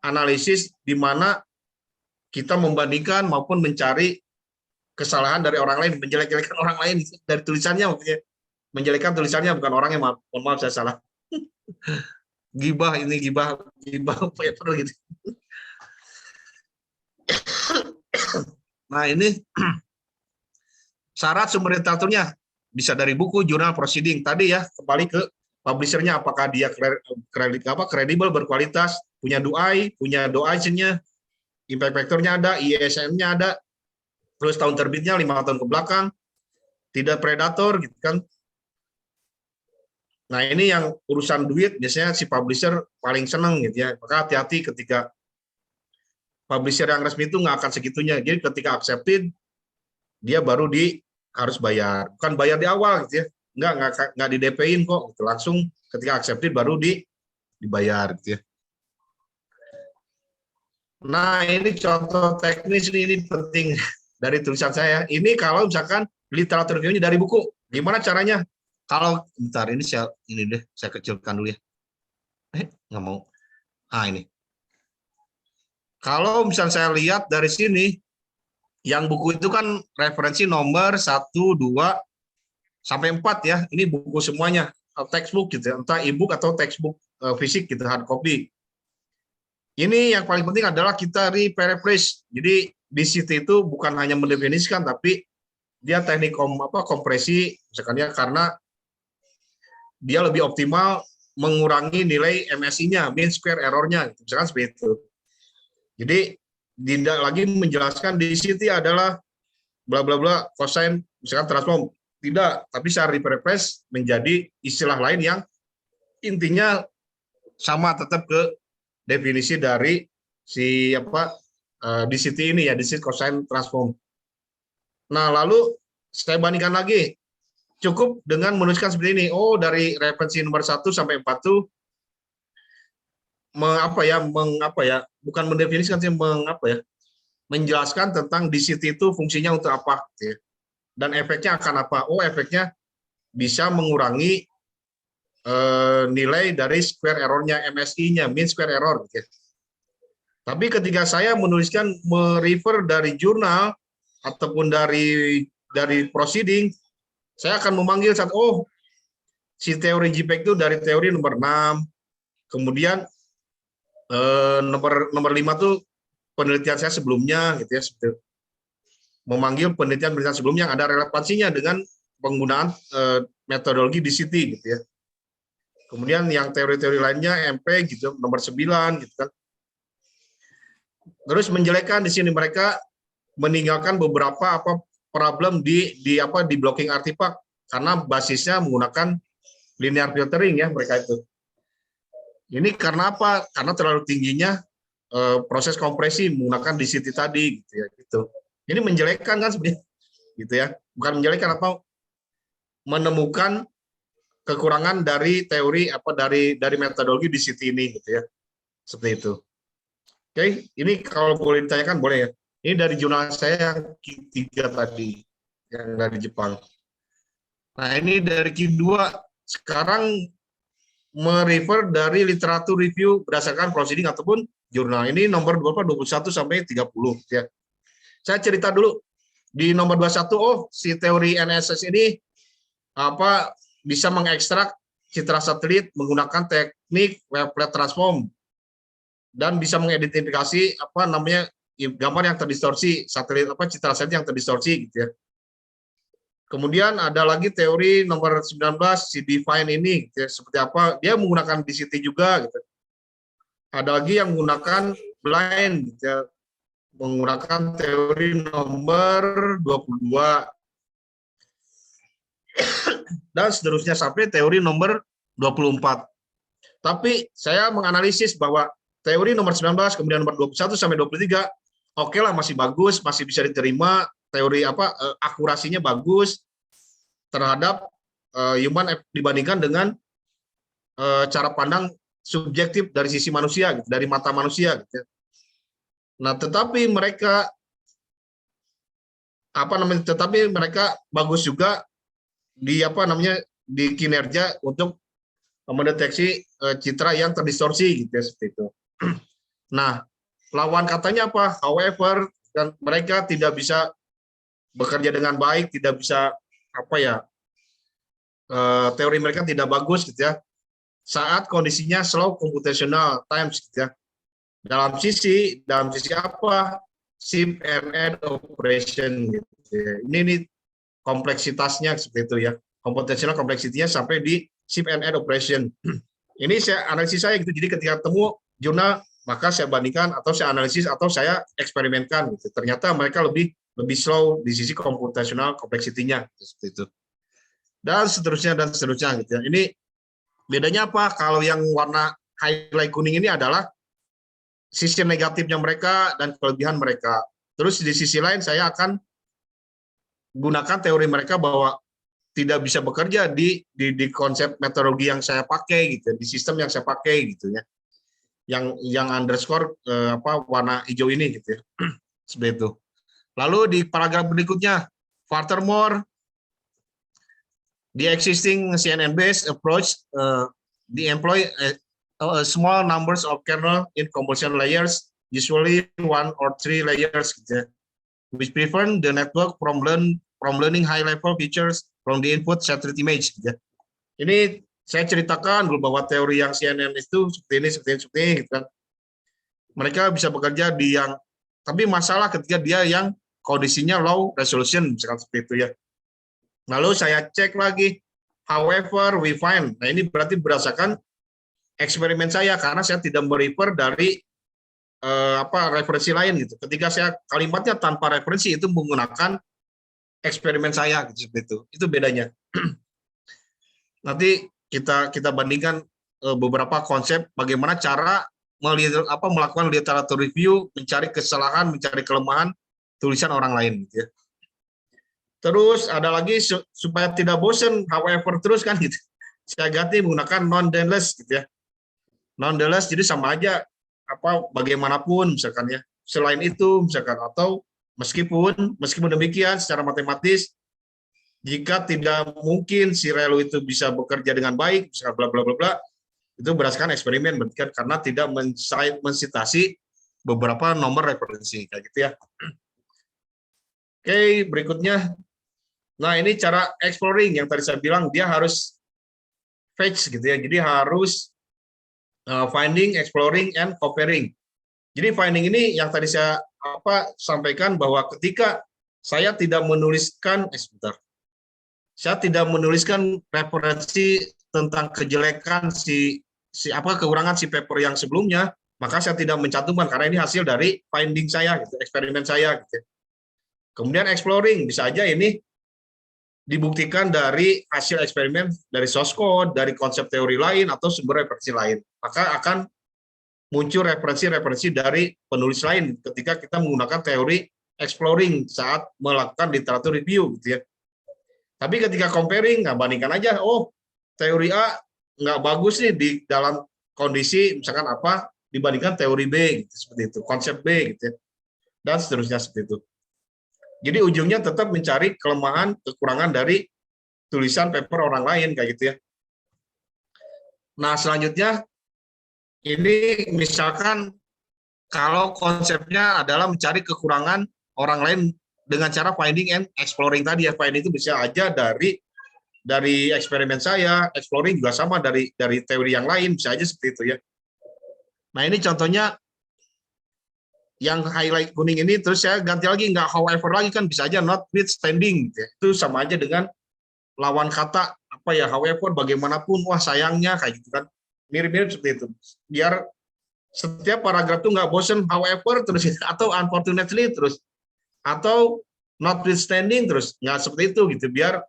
analisis di mana kita membandingkan maupun mencari kesalahan dari orang lain, menjelek-jelekan orang lain dari tulisannya, maksudnya menjelekkan tulisannya bukan orangnya, mohon maaf saya salah. Gibah paper gitu. Nah ini syarat sumber literaturnya bisa dari buku, jurnal, proceeding. Tadi ya kembali ke publishernya, apakah dia kredibel, berkualitas, punya doa-nya, impact factor-nya ada, ISN-nya ada, terus tahun terbitnya 5 tahun ke belakang, tidak predator gitu kan. Nah ini yang urusan duit biasanya si publisher paling seneng gitu ya. Maka hati-hati ketika publisher yang resmi itu nggak akan segitunya. Jadi ketika accepted dia baru harus bayar, bukan bayar di awal gitu ya. Nggak di DP-in kok, gitu. Langsung ketika accepted baru dibayar gitu ya. Nah ini contoh teknis ini penting dari tulisan saya. Ini kalau misalkan literatur review-nya dari buku, gimana caranya? Kalau bentar ini saya kecilkan dulu ya. Nggak mau. Ini. Kalau misalnya saya lihat dari sini, yang buku itu kan referensi nomor 1, 2, sampai 4 ya. Ini buku semuanya, textbook gitu ya. Entah e-book atau textbook fisik gitu, hard copy. Ini yang paling penting adalah kita re-paraphrase. Jadi DCT itu bukan hanya mendefinisikan, tapi dia teknik kompresi, misalkan ya, karena dia lebih optimal mengurangi nilai MSI-nya, mean square error-nya, misalkan seperti itu. Jadi tidak lagi menjelaskan DCT adalah bla bla bla cosine, misalkan transform, tidak, tapi saya re-paraphrase menjadi istilah lain yang intinya sama, tetap ke definisi dari si DCT ini ya, DCT cosine transform. Nah, lalu saya bandingkan lagi, cukup dengan menuliskan seperti ini. Oh, dari referensi nomor 1 sampai 4 tuh bukan mendefinisikan sih, menjelaskan tentang DCT itu fungsinya untuk apa, gitu ya. Dan efeknya akan apa? Oh, efeknya bisa mengurangi nilai dari square error-nya, MSI-nya, mean square error, gitu ya. Tapi ketika saya menuliskan, merefer dari jurnal ataupun dari proceeding, saya akan memanggil si teori JPEG itu dari teori nomor 6, kemudian nomor 5 tuh penelitian saya sebelumnya, gitu ya, memanggil penelitian sebelumnya yang ada relevansinya dengan penggunaan metodologi DCT, gitu ya. Kemudian yang teori-teori lainnya MP gitu, nomor 9 gitu kan. Terus menjelekkan di sini mereka meninggalkan beberapa problem di blocking artifact karena basisnya menggunakan linear filtering ya mereka itu. Ini karena apa? Karena terlalu tingginya proses kompresi menggunakan DCT tadi, gitu ya, gitu. Ini menjelekkan kan sebenarnya, gitu ya. Bukan menjelekkan, atau menemukan kekurangan dari teori dari metodologi DCT ini, gitu ya. Seperti itu. Oke, ini kalau boleh ditanyakan boleh ya. Ini dari jurnal saya yang Q3 tadi, yang dari Jepang. Nah, ini dari Q2 sekarang merefer dari literatur review berdasarkan proceeding ataupun jurnal. Ini nomor 21 sampai 30 ya. Saya cerita dulu di nomor 21, si teori NSS ini bisa mengekstrak citra satelit menggunakan teknik wavelet transform dan bisa mengidentifikasi gambar yang terdistorsi, citra satelit yang terdistorsi, gitu ya. Kemudian ada lagi teori nomor 19, si define ini, gitu ya, seperti apa, dia menggunakan DCT juga, gitu. Ada lagi yang menggunakan blind, gitu ya, menggunakan teori nomor 22, dan seterusnya sampai teori nomor 24. Tapi saya menganalisis bahwa teori nomor 19, kemudian nomor 21 sampai 23, oke lah, masih bagus, masih bisa diterima, teori akurasinya bagus terhadap human dibandingkan dengan cara pandang subjektif dari sisi manusia, gitu, dari mata manusia, gitu. Nah, tetapi mereka bagus juga di di kinerja untuk mendeteksi citra yang terdistorsi, gitu ya, seperti itu. Nah, lawan katanya apa? However, dan mereka tidak bisa bekerja dengan baik, tidak bisa teori mereka tidak bagus, gitu ya, saat kondisinya slow computational times, gitu ya. Dalam sisi apa? Ship and add operation, gitu ya. Ini kompleksitasnya seperti itu ya. Computational kompleksitinya sampai di ship and add operation. Ini analisis saya gitu. Jadi ketika ketemu jurnal, maka saya bandingkan atau saya analisis atau saya eksperimenkan, gitu. Ternyata mereka lebih slow di sisi computational complexity-nya, seperti itu. Dan seterusnya gitu ya. Ini bedanya apa? Kalau yang warna highlight kuning ini adalah sisi negatifnya mereka dan kelebihan mereka. Terus di sisi lain saya akan gunakan teori mereka bahwa tidak bisa bekerja di konsep metodologi yang saya pakai, gitu, di sistem yang saya pakai, gitu ya. Yang underscore warna hijau ini, gitu ya. Seperti itu. Lalu di paragraf berikutnya, furthermore, the existing CNN-based approach, the employ small numbers of kernel in composition layers, usually 1 or 3 layers, gitu ya, which prevent the network from learning high-level features from the input satellite image, gitu ya. Ini saya ceritakan dulu bahwa teori yang CNN itu seperti ini, gitu kan. mereka bisa bekerja di yang, tapi masalah ketika dia yang kondisinya low resolution, misalkan seperti itu ya. Lalu saya cek lagi, however we find. Nah ini berarti berdasarkan eksperimen saya, karena saya tidak merefer dari referensi lain gitu. Ketika saya kalimatnya tanpa referensi itu menggunakan eksperimen saya gitu, seperti itu. Itu bedanya. Nanti kita bandingkan beberapa konsep bagaimana cara melakukan literatur review, mencari kesalahan, mencari kelemahan tulisan orang lain gitu ya. Terus ada lagi supaya tidak bosan, however terus kan gitu. Saya ganti menggunakan nonetheless gitu ya. Nonetheless jadi sama aja bagaimanapun misalkan ya. Selain itu misalkan, atau meskipun demikian secara matematis jika tidak mungkin si relu itu bisa bekerja dengan baik, misalkan bla bla bla bla, itu berdasarkan eksperimen, berarti kan karena tidak mensitasi beberapa nomor referensi kayak gitu ya. Oke, berikutnya. Nah, ini cara exploring yang tadi saya bilang, dia harus fetch gitu ya. Jadi harus finding, exploring, and comparing. Jadi finding ini yang tadi saya sampaikan bahwa ketika saya tidak menuliskan, saya tidak menuliskan referensi tentang kejelekan kekurangan si paper yang sebelumnya, maka saya tidak mencantumkan karena ini hasil dari finding saya, gitu, eksperimen saya. Gitu. Kemudian exploring bisa aja ini dibuktikan dari hasil eksperimen, dari source code, dari konsep teori lain, atau sumber referensi lain. Maka akan muncul referensi-referensi dari penulis lain ketika kita menggunakan teori exploring saat melakukan literatur review. Gitu ya. Tapi ketika comparing, bandingkan aja, oh teori A nggak bagus nih di dalam kondisi misalkan dibandingkan teori B, gitu, seperti itu, konsep B, gitu ya. Dan seterusnya seperti itu. Jadi ujungnya tetap mencari kelemahan, kekurangan dari tulisan paper orang lain kayak gitu ya. Nah, selanjutnya ini misalkan kalau konsepnya adalah mencari kekurangan orang lain dengan cara finding and exploring tadi ya. Finding itu bisa aja dari eksperimen saya, exploring juga sama dari teori yang lain, bisa aja seperti itu ya. Nah, ini contohnya yang highlight kuning ini, terus saya ganti lagi, nggak however lagi, kan bisa aja notwithstanding, gitu ya. Itu sama aja dengan lawan kata however, bagaimanapun, wah sayangnya, kayak gitu kan, mirip-mirip seperti itu. Biar setiap paragraf itu nggak bosen, however terus, atau unfortunately terus, atau notwithstanding terus, nggak seperti itu gitu, biar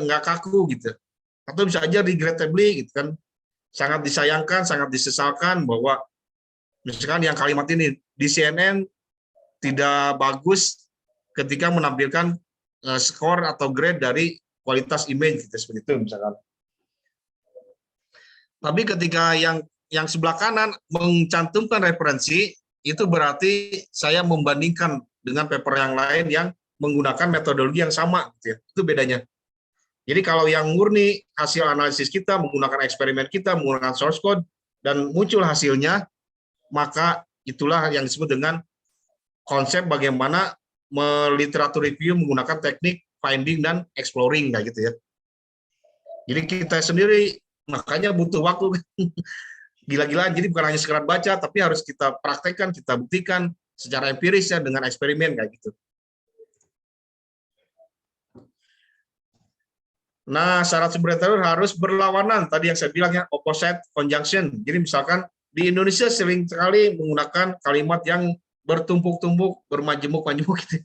nggak kaku gitu. Atau bisa aja regrettably gitu kan, sangat disayangkan, sangat disesalkan bahwa misalkan yang kalimat ini di CNN tidak bagus ketika menampilkan skor atau grade dari kualitas image gitu, seperti itu misalkan. Tapi ketika yang sebelah kanan mencantumkan referensi, itu berarti saya membandingkan dengan paper yang lain yang menggunakan metodologi yang sama gitu ya. Itu bedanya. Jadi kalau yang murni hasil analisis kita menggunakan eksperimen kita, menggunakan source code dan muncul hasilnya, maka itulah yang disebut dengan konsep bagaimana literatur review menggunakan teknik finding dan exploring kayak gitu ya. Jadi kita sendiri makanya butuh waktu gila-gilaan. Jadi bukan hanya sekedar baca, tapi harus kita praktekkan, kita buktikan secara empiris ya dengan eksperimen kayak gitu. Nah, syarat sumber literatur harus berlawanan. Tadi yang saya bilang ya, opposite conjunction. Jadi misalkan di Indonesia sering sekali menggunakan kalimat yang bertumpuk-tumpuk, bermajemuk-majemuk gitu.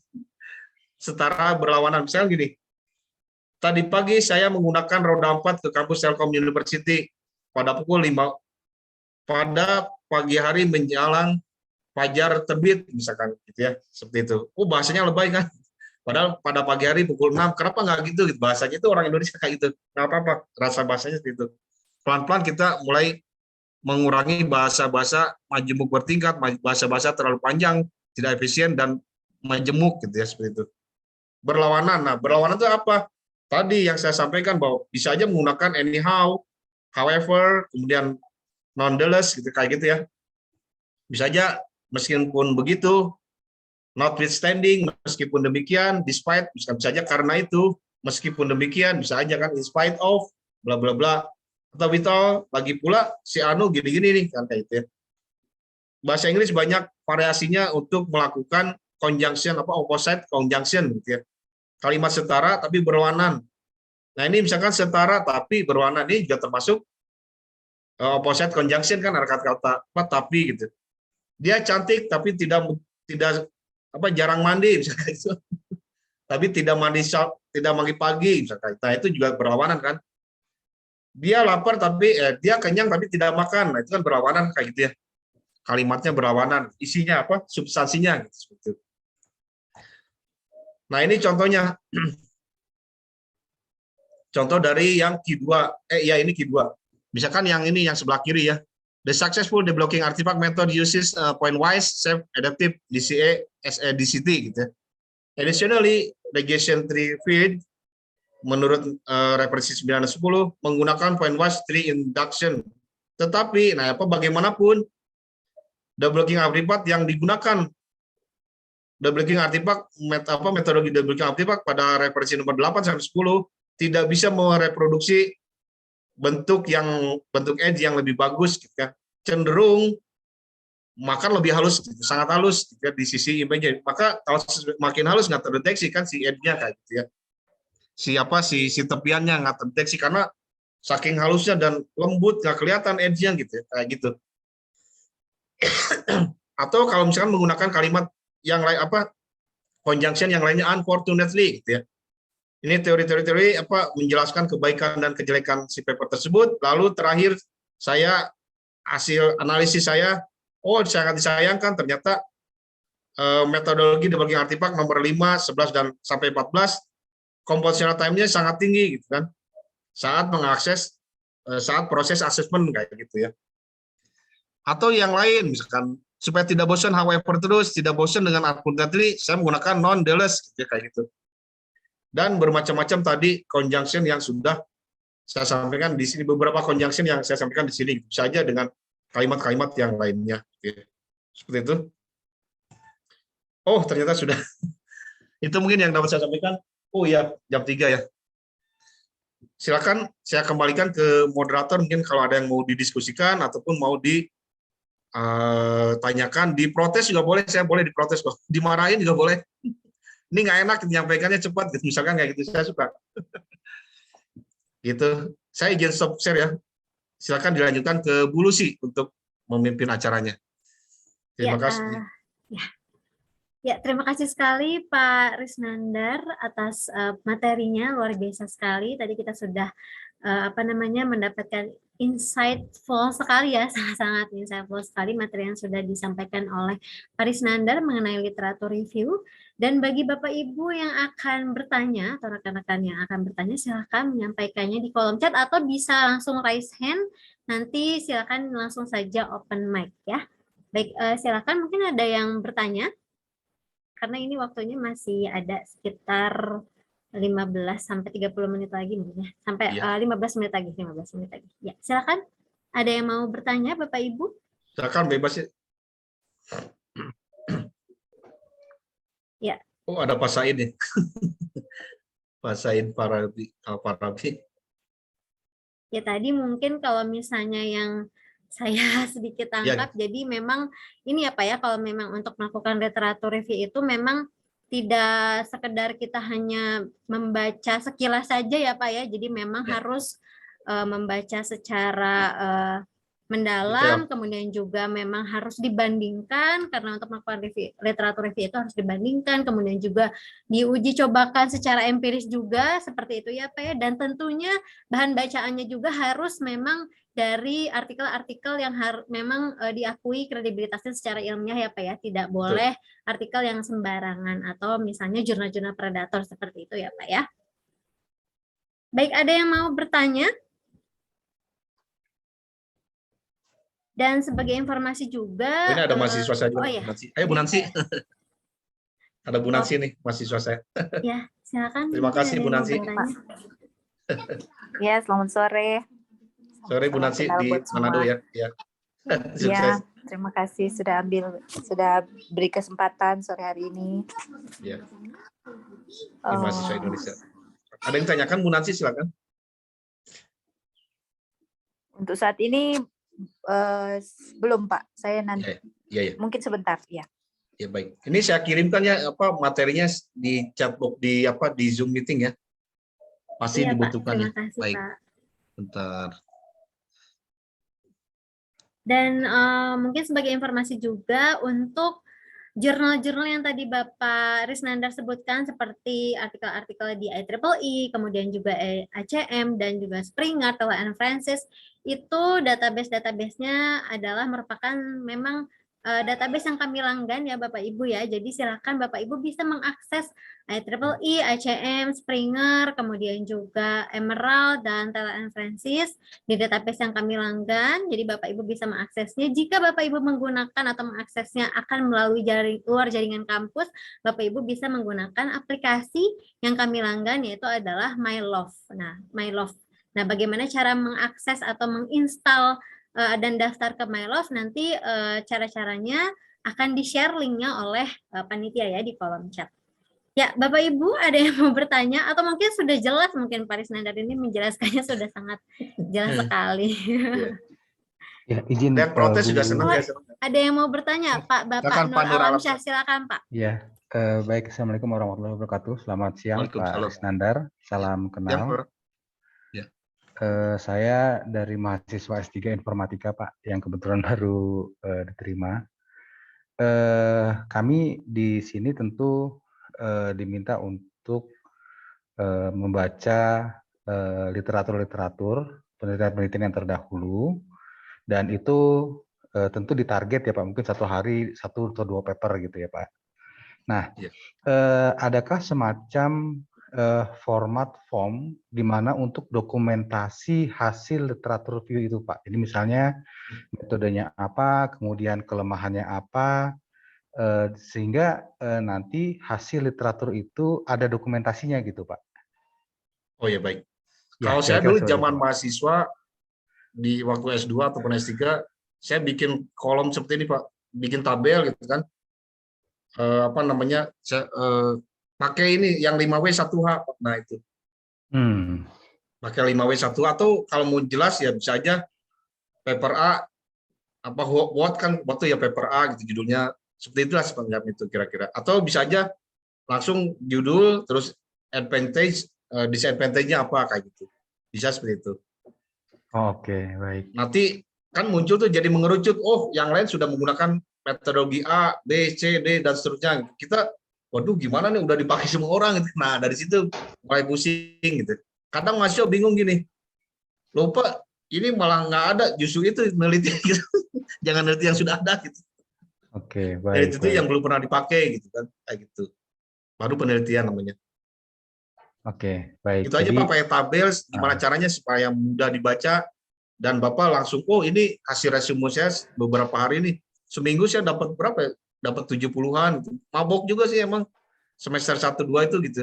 Setara berlawanan. Misalnya gini, tadi pagi saya menggunakan roda 4 ke kampus Telkom University pada pukul 5. Pada pagi hari menjelang fajar terbit, misalkan gitu ya, seperti itu. Oh, bahasanya lebay kan? Padahal pada pagi hari pukul 6, kenapa nggak gitu? Bahasanya itu orang Indonesia kayak gitu. Nggak apa-apa, rasa bahasanya seperti itu. Pelan-pelan kita mulai mengurangi bahasa-bahasa majemuk bertingkat, bahasa-bahasa terlalu panjang, tidak efisien, dan majemuk gitu ya, seperti itu. Berlawanan. Nah, berlawanan itu apa? Tadi yang saya sampaikan bahwa bisa aja menggunakan anyhow, however, kemudian nonetheless, gitu kayak gitu ya. Bisa aja meskipun begitu, notwithstanding, meskipun demikian, despite, bisa aja karena itu, meskipun demikian, bisa aja kan in spite of, bla bla bla. Atau withal, lagi pula si Anu gini-gini nih kan kayak itu ya. bahasa Inggris banyak variasinya untuk melakukan conjunction opposite conjunction gitu ya. Kalimat setara tapi berlawanan. Nah, ini misalkan setara tapi berwarna, ini juga termasuk opposite conjunction kan, ada kata-kata tapi gitu. Dia cantik tapi tidak jarang mandi misalkan itu. Tapi tidak mandi pagi misalkan. Nah, itu juga berlawanan kan. Dia lapar tapi dia kenyang tapi tidak makan. Nah, itu kan berlawanan kayak gitu ya. Kalimatnya berlawanan, isinya substansinya gitu seperti itu. Nah, ini contohnya. Contoh dari yang Q2, ini Q2. Misalkan yang ini yang sebelah kiri ya. The successful deblocking artifact method uses point-wise self-adaptive DCA as a DCT gitu ya. Additionally, regression tree feed menurut referensi 9 dan 10 menggunakan point-wise tree induction. Tetapi, bagaimanapun deblocking artifact yang digunakan deblocking artifact metodologi deblocking artifact pada referensi nomor 8 sampai 10 tidak bisa mereproduksi bentuk edge yang lebih bagus gitu ya. Cenderung makan lebih halus gitu, sangat halus gitu ya, di sisi image. Maka kalau makin halus nggak terdeteksi kan si edge-nya kayak gitu ya. Si tepiannya nggak terdeteksi karena saking halusnya dan lembut nggak kelihatan edge-nya gitu ya, kayak gitu. Atau kalau misalkan menggunakan kalimat yang lain conjunction yang lainnya unfortunately gitu ya. Ini teori-teori menjelaskan kebaikan dan kejelekan si paper tersebut. Lalu terakhir hasil analisis saya, sangat disayangkan ternyata metodologi debugging artifact nomor 5, 11 dan sampai 14 compositional time-nya sangat tinggi gitu kan. Saat mengakses saat proses assessment kayak gitu ya. Atau yang lain misalkan supaya tidak bosan however terus, tidak bosan dengan unfortunately, saya menggunakan non-deless gitu, kayak gitu. Dan bermacam-macam tadi conjunction yang sudah saya sampaikan di sini, beberapa conjunction yang saya sampaikan di sini saja dengan kalimat-kalimat yang lainnya. Oke. Seperti itu. Ternyata sudah. Itu mungkin yang dapat saya sampaikan. Ya, jam 3 ya. Silakan saya kembalikan ke moderator mungkin kalau ada yang mau didiskusikan ataupun mau ditanyakan, diprotes juga boleh, saya boleh diprotes kok. Dimarahin juga boleh. Ini nggak enak menyampaikannya cepat, gitu. Misalkan kayak gitu, saya suka. Gitu. Saya izin stop share ya. Silakan dilanjutkan ke Bu Lucy untuk memimpin acaranya. Terima kasih. Terima kasih sekali Pak Risnandar atas materinya, luar biasa sekali. Tadi kita sudah mendapatkan insightful sekali ya, sangat insightful sekali materi yang sudah disampaikan oleh Pak Risnandar mengenai literatur review. Dan bagi Bapak Ibu yang akan bertanya atau rekan-rekan yang akan bertanya, silakan menyampaikannya di kolom chat atau bisa langsung raise hand. Nanti silakan langsung saja open mic ya. Baik, silakan mungkin ada yang bertanya. Karena ini waktunya masih ada sekitar 15 sampai 30 menit lagi mungkin ya. Sampai 15 menit lagi. Ya, silakan. Ada yang mau bertanya Bapak Ibu? Silakan bebas ya. Ya. Ada Pak Said nih. Pak Said Parabi. Ya tadi mungkin kalau misalnya yang saya sedikit tangkap, jadi memang ini kalau memang untuk melakukan literatur review itu memang tidak sekedar kita hanya membaca sekilas saja ya Pak ya, jadi memang harus membaca secara mendalam, kemudian juga memang harus dibandingkan, karena untuk melakukan literatur review itu harus dibandingkan, kemudian juga diuji cobakan secara empiris juga, seperti itu ya Pak ya, dan tentunya bahan bacaannya juga harus memang dari artikel-artikel yang memang diakui kredibilitasnya secara ilmiah ya Pak ya, tidak boleh artikel yang sembarangan atau misalnya jurnal-jurnal predator seperti itu ya Pak ya. Baik, ada yang mau bertanya? Dan sebagai informasi juga... ini ada mahasiswa saya juga. Ayo Bu Nancy. Ada Bu Nancy nih, mahasiswa saya. Ya, silakan. Terima kasih Bu Nancy. Ya, selamat sore. Sore Bu Nancy di Manado ya. Ya, terima kasih sudah beri kesempatan sore hari ini. Ya. Di mahasiswa Indonesia. Ada yang tanyakan Bu Nancy, silakan. Untuk saat ini Belum Pak, saya nanti Ya. mungkin sebentar ya. Ya baik. Ini saya kirimkan ya materinya di chatbox di Zoom meeting ya. Pasti Iya, Pak. dibutuhkan Terima ya. kasih, Baik. Pak. Bentar. Dan mungkin sebagai informasi juga untuk jurnal-jurnal yang tadi Bapak Risnandar sebutkan seperti artikel-artikel di IEEE, kemudian juga ACM dan juga Springer, Tela and Francis, itu database-database-nya adalah merupakan memang database yang kami langgan ya Bapak Ibu ya. Jadi silakan Bapak Ibu bisa mengakses IEEE, ACM, Springer, kemudian juga Emerald dan Tela and Francis di database yang kami langgan. Jadi Bapak Ibu bisa mengaksesnya. Jika Bapak Ibu menggunakan atau mengaksesnya akan melalui luar jaringan kampus, Bapak Ibu bisa menggunakan aplikasi yang kami langgan yaitu adalah MyLove. Nah, MyLove. Nah, bagaimana cara mengakses atau menginstal dan daftar ke MyLove nanti cara-caranya akan di-share linknya oleh panitia ya di kolom chat. Ya, Bapak Ibu ada yang mau bertanya atau mungkin sudah jelas, mungkin Pak Risnandar ini menjelaskannya sudah sangat jelas sekali. Ya, izin Dan protes Bu. juga senang ya. Ada yang mau bertanya, Pak Bapak Nur Alamsyah, silakan Pak. Ya, baik. Assalamualaikum warahmatullahi wabarakatuh. Selamat siang Pak Risnandar. Salam kenal. Ya. Saya dari mahasiswa S3 Informatika Pak, yang kebetulan baru diterima. Kami di sini tentu diminta untuk membaca literatur-literatur, penelitian-penelitian yang terdahulu, dan itu tentu ditarget ya Pak, mungkin satu hari 1 atau 2 paper gitu ya Pak. Nah, adakah semacam format form di mana untuk dokumentasi hasil literatur review itu Pak? Jadi misalnya metodenya apa, kemudian kelemahannya apa, sehingga nanti hasil literatur itu ada dokumentasinya gitu Pak. Oh ya baik. Ya, Kalau saya dulu zaman mahasiswa di waktu S2 ataupun S3, saya bikin kolom seperti ini Pak, bikin tabel gitu kan. Saya pakai ini yang 5W1H. Nah itu. Pakai 5W1 atau kalau mau jelas ya bisa aja paper A what kan waktu ya paper A gitu judulnya, seperti itulah sepanjang itu kira-kira. Atau bisa aja langsung judul terus advantage, disadvantage-nya apa kayak gitu. Bisa seperti itu. Oke, baik. Nanti kan muncul tuh jadi mengerucut, oh yang lain sudah menggunakan metodologi A, B, C, D dan seterusnya. Kita waduh gimana nih udah dipakai semua orang gitu. Nah, dari situ mulai pusing gitu. Kadang mahasiswa bingung gini. Lupa ini malah nggak ada, justru itu meneliti gitu. Jangan neliti yang sudah ada gitu. Oke, baik. Itu yang belum pernah dipakai gitu kan, kayak gitu. Baru penelitian namanya. Oke, baik. Itu aja Pak, pakai tabel gimana caranya supaya mudah dibaca dan Bapak langsung, oh ini hasil resume saya beberapa hari ini. Seminggu saya dapat berapa? Dapat 70-an gitu. Mabok juga sih emang semester 1 2 itu gitu.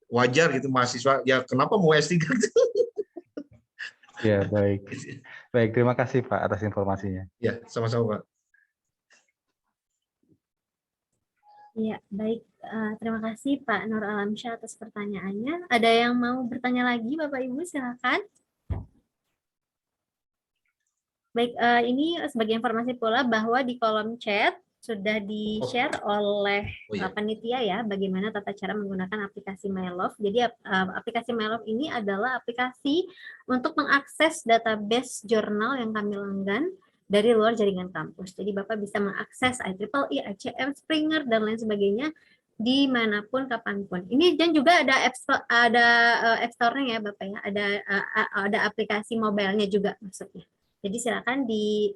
Wajar gitu mahasiswa. Ya kenapa mau S3 gitu. Ya, baik. Baik, terima kasih Pak atas informasinya. Ya, sama-sama Pak. Ya, baik. Terima kasih Pak Nur Alamsyah atas pertanyaannya. Ada yang mau bertanya lagi, Bapak Ibu, silakan. Baik, ini sebagai informasi pula bahwa di kolom chat sudah di-share oleh panitia ya, bagaimana tata cara menggunakan aplikasi MyLove. Jadi aplikasi MyLove ini adalah aplikasi untuk mengakses database jurnal yang kami langgan dari luar jaringan kampus. Jadi Bapak bisa mengakses IEEE, ACM, Springer, dan lain sebagainya dimanapun, kapanpun. Ini dan juga ada App Store-nya ya Bapak ya, ada aplikasi mobile-nya juga maksudnya. Jadi silakan di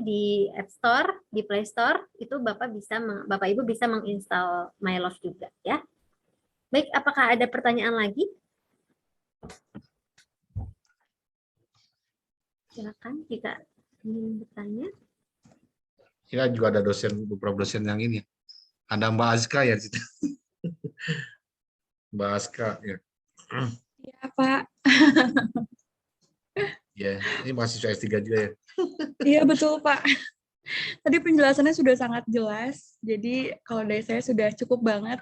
di App Store, di Play Store itu Bapak Ibu bisa menginstal MyLove juga ya. Baik, apakah ada pertanyaan lagi? Silakan jika ingin bertanya. Kita juga ada beberapa dosen yang ini. Ada Mbak Azka ya situ. Mbak Azka ya. Iya, Pak. Ya, ini mahasiswa S3 juga ya. Iya, betul, Pak. Tadi penjelasannya sudah sangat jelas. Jadi kalau dari saya sudah cukup banget.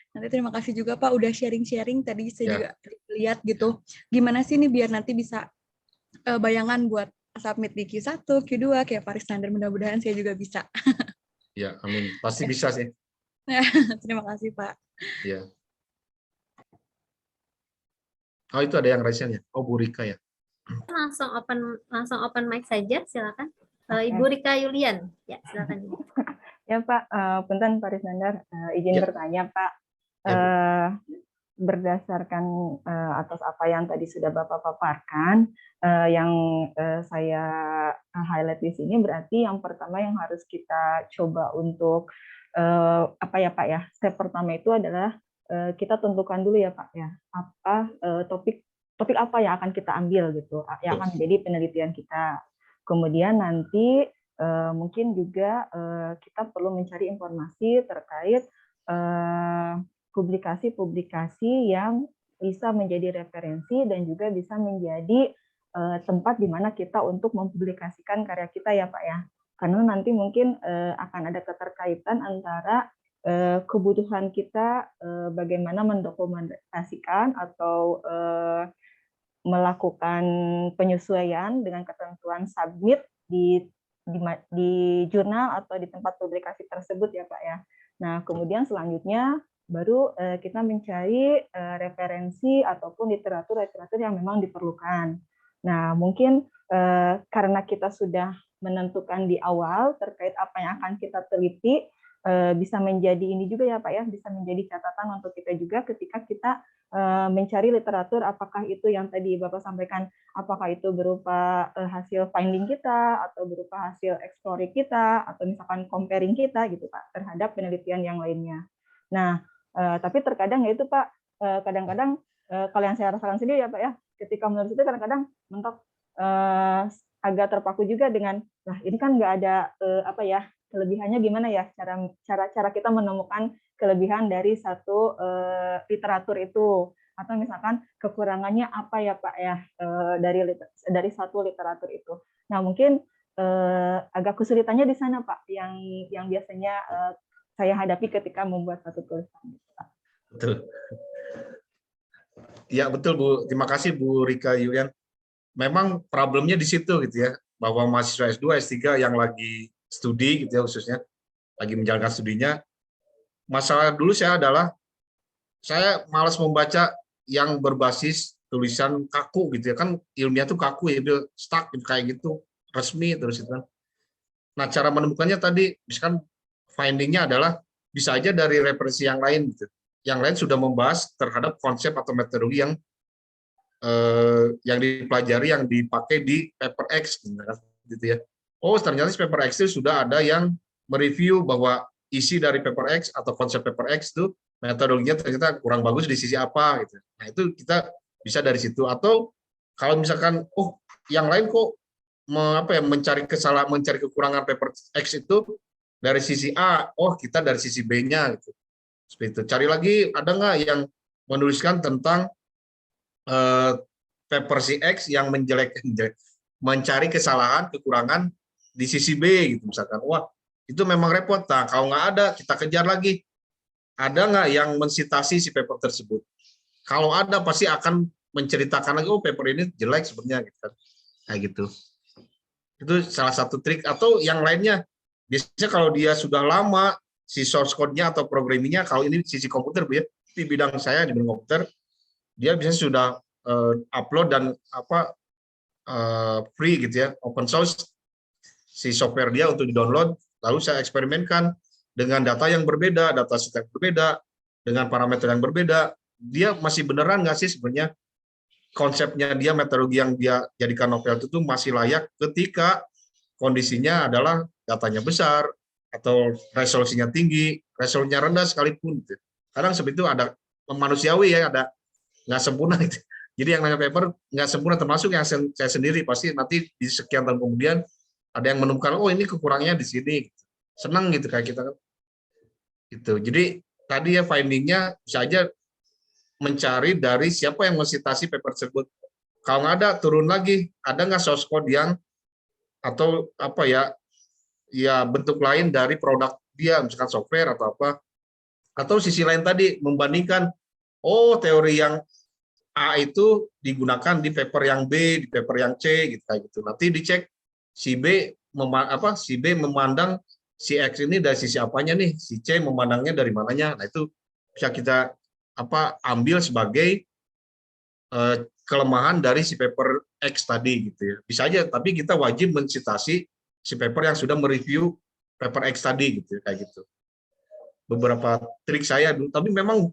Nanti terima kasih juga Pak udah sharing-sharing. Tadi saya juga lihat gitu. Gimana sih nih biar nanti bisa bayangan buat submit di Q1, Q2 kayak Paris Standard, mudah-mudahan saya juga bisa. Ya, amin. Pasti bisa sih. Terima kasih Pak. Ya. Oh, itu ada yang raise-nya. Oh, Bu Rika ya. Langsung open mic saja, silakan. Ibu Rika Yulian, ya silakan. Ya Pak, punten Paris Nandar, izin Ya. bertanya Pak. Ya, Bu. Berdasarkan atas apa yang tadi sudah Bapak paparkan, yang saya highlight di sini berarti yang pertama yang harus kita coba untuk apa ya Pak ya, step pertama itu adalah kita tentukan dulu ya Pak ya, apa topik apa yang akan kita ambil gitu, yang akan menjadi penelitian kita. Kemudian nanti mungkin juga kita perlu mencari informasi terkait publikasi-publikasi yang bisa menjadi referensi dan juga bisa menjadi tempat di mana kita untuk mempublikasikan karya kita ya Pak ya. Karena nanti mungkin akan ada keterkaitan antara kebutuhan kita bagaimana mendokumentasikan atau melakukan penyesuaian dengan ketentuan submit di jurnal atau di tempat publikasi tersebut ya Pak ya. Nah, kemudian selanjutnya baru kita mencari referensi ataupun literatur yang memang diperlukan. Nah, mungkin karena kita sudah menentukan di awal terkait apa yang akan kita teliti, bisa menjadi ini juga ya Pak ya, bisa menjadi catatan untuk kita juga ketika kita mencari literatur, apakah itu yang tadi Bapak sampaikan, apakah itu berupa hasil finding kita, atau berupa hasil explore kita, atau misalkan comparing kita gitu Pak, terhadap penelitian yang lainnya. Nah, tapi terkadang ya itu Pak, kadang-kadang kalau yang saya rasakan sendiri ya Pak ya, ketika menulis itu kadang-kadang mentok agak terpaku juga dengan, nah ini kan nggak ada apa ya, kelebihannya gimana ya, cara kita menemukan kelebihan dari satu literatur itu, atau misalkan kekurangannya apa ya Pak ya dari satu literatur itu. Nah mungkin agak kesulitannya di sana Pak, yang biasanya saya hadapi ketika membuat satu tulisan. Betul. Ya betul Bu, terima kasih Bu Rika Yulian. Memang problemnya di situ gitu ya, bahwa mahasiswa S2, S3 yang lagi studi gitu ya, khususnya lagi menjalankan studinya, masalah dulu saya adalah saya malas membaca yang berbasis tulisan kaku gitu ya, kan ilmiah tuh kaku ya, stuck gitu, kayak gitu, resmi terus itu kan. Nah, cara menemukannya tadi misalkan findingnya adalah bisa aja dari referensi yang lain gitu. Yang lain sudah membahas terhadap konsep atau metodologi yang dipelajari, yang dipakai di paper X gitu ya. Oh, ternyata paper X itu sudah ada yang mereview bahwa isi dari paper X atau konsep paper X itu metodologinya ternyata kurang bagus di sisi apa gitu. Nah, itu kita bisa dari situ. Atau kalau misalkan yang lain kok mencari kesalahan, mencari kekurangan paper X itu dari sisi A, kita dari sisi B-nya gitu. Seperti itu. Cari lagi ada nggak yang menuliskan tentang paper si X yang mencari kesalahan, kekurangan di sisi B gitu misalkan. Wah, itu memang repot. Nah, kalau nggak ada, kita kejar lagi. Ada nggak yang mensitasi si paper tersebut? Kalau ada, pasti akan menceritakan lagi, paper ini jelek sebenarnya gitu kan. Kayak gitu. Itu salah satu trik. Atau yang lainnya, biasanya kalau dia sudah lama si source code-nya atau programmingnya, kalau ini sisi komputer ya, di bidang saya di bidang komputer, dia biasanya sudah upload dan free gitu ya, open source si software dia untuk di-download, lalu saya eksperimenkan dengan data yang berbeda, data set yang berbeda, dengan parameter yang berbeda, dia masih beneran nggak sih sebenarnya konsepnya dia, metodologi yang dia jadikan novel itu masih layak ketika kondisinya adalah datanya besar, atau resolusinya tinggi, resolusinya rendah sekalipun. Gitu. Kadang seperti itu ada manusiawi ya, ada nggak sempurna gitu. Jadi yang namanya paper nggak sempurna, termasuk yang saya sendiri pasti nanti di sekian tahun kemudian ada yang menemukan, ini kekurangannya di sini. Senang gitu kayak kita kan. Gitu. Jadi tadi ya findingnya bisa aja mencari dari siapa yang mensitasi paper tersebut. Kalau nggak ada, turun lagi. Ada nggak source code yang atau bentuk lain dari produk dia, misalkan software atau apa. Atau sisi lain tadi membandingkan, teori yang A itu digunakan di paper yang B, di paper yang C, gitu kayak gitu. Nanti dicek si B si B memandang si X ini dari sisi apanya nih, si C memandangnya dari mananya. Nah, itu bisa kita ambil sebagai kelemahan dari si paper X tadi gitu ya. Bisa aja, tapi kita wajib mensitasi si paper yang sudah mereview paper X tadi gitu ya, kayak gitu. Beberapa trik saya dulu, tapi memang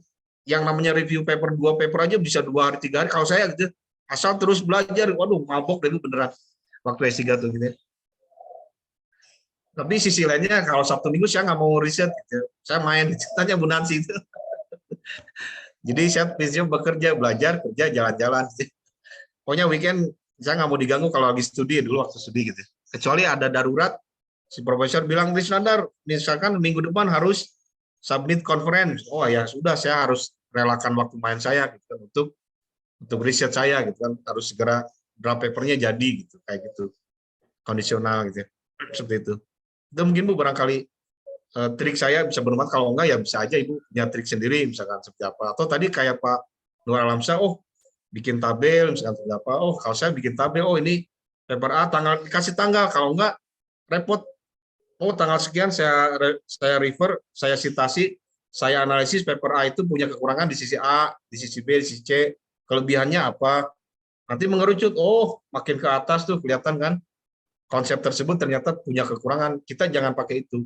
yang namanya review paper 2 paper aja bisa 2 hari 3 hari kalau saya gitu. Asal terus belajar, waduh mabok deh beneran waktu S3 tuh gitu ya. Tapi sisi lainnya kalau Sabtu Minggu saya nggak mau riset gitu. Saya main ceritanya Bu Nansi itu. Jadi saya prinsipnya bekerja, belajar, kerja, jalan-jalan. Pokoknya weekend saya nggak mau diganggu kalau lagi studi dulu waktu studi gitu. Kecuali ada darurat, si profesor bilang, Nandar, misalkan minggu depan harus submit conference. Oh ya sudah, saya harus relakan waktu main saya gitu kan, untuk riset saya gitu kan, harus segera draft papernya jadi gitu, kayak gitu. Kondisional gitu ya. Seperti itu. Itu mungkin Bu barangkali trik saya bisa bermanfaat, kalau enggak ya bisa aja Ibu punya trik sendiri misalkan seperti apa. Atau tadi kayak Pak Nur Alamsyah, bikin tabel misalkan seperti apa. Kalau saya bikin tabel, ini paper A dikasih tanggal, kalau enggak repot. Tanggal sekian saya refer, saya citasi, saya analisis paper A itu punya kekurangan di sisi A, di sisi B, di sisi C, kelebihannya apa. Nanti mengerucut, makin ke atas tuh kelihatan kan konsep tersebut ternyata punya kekurangan. Kita jangan pakai itu.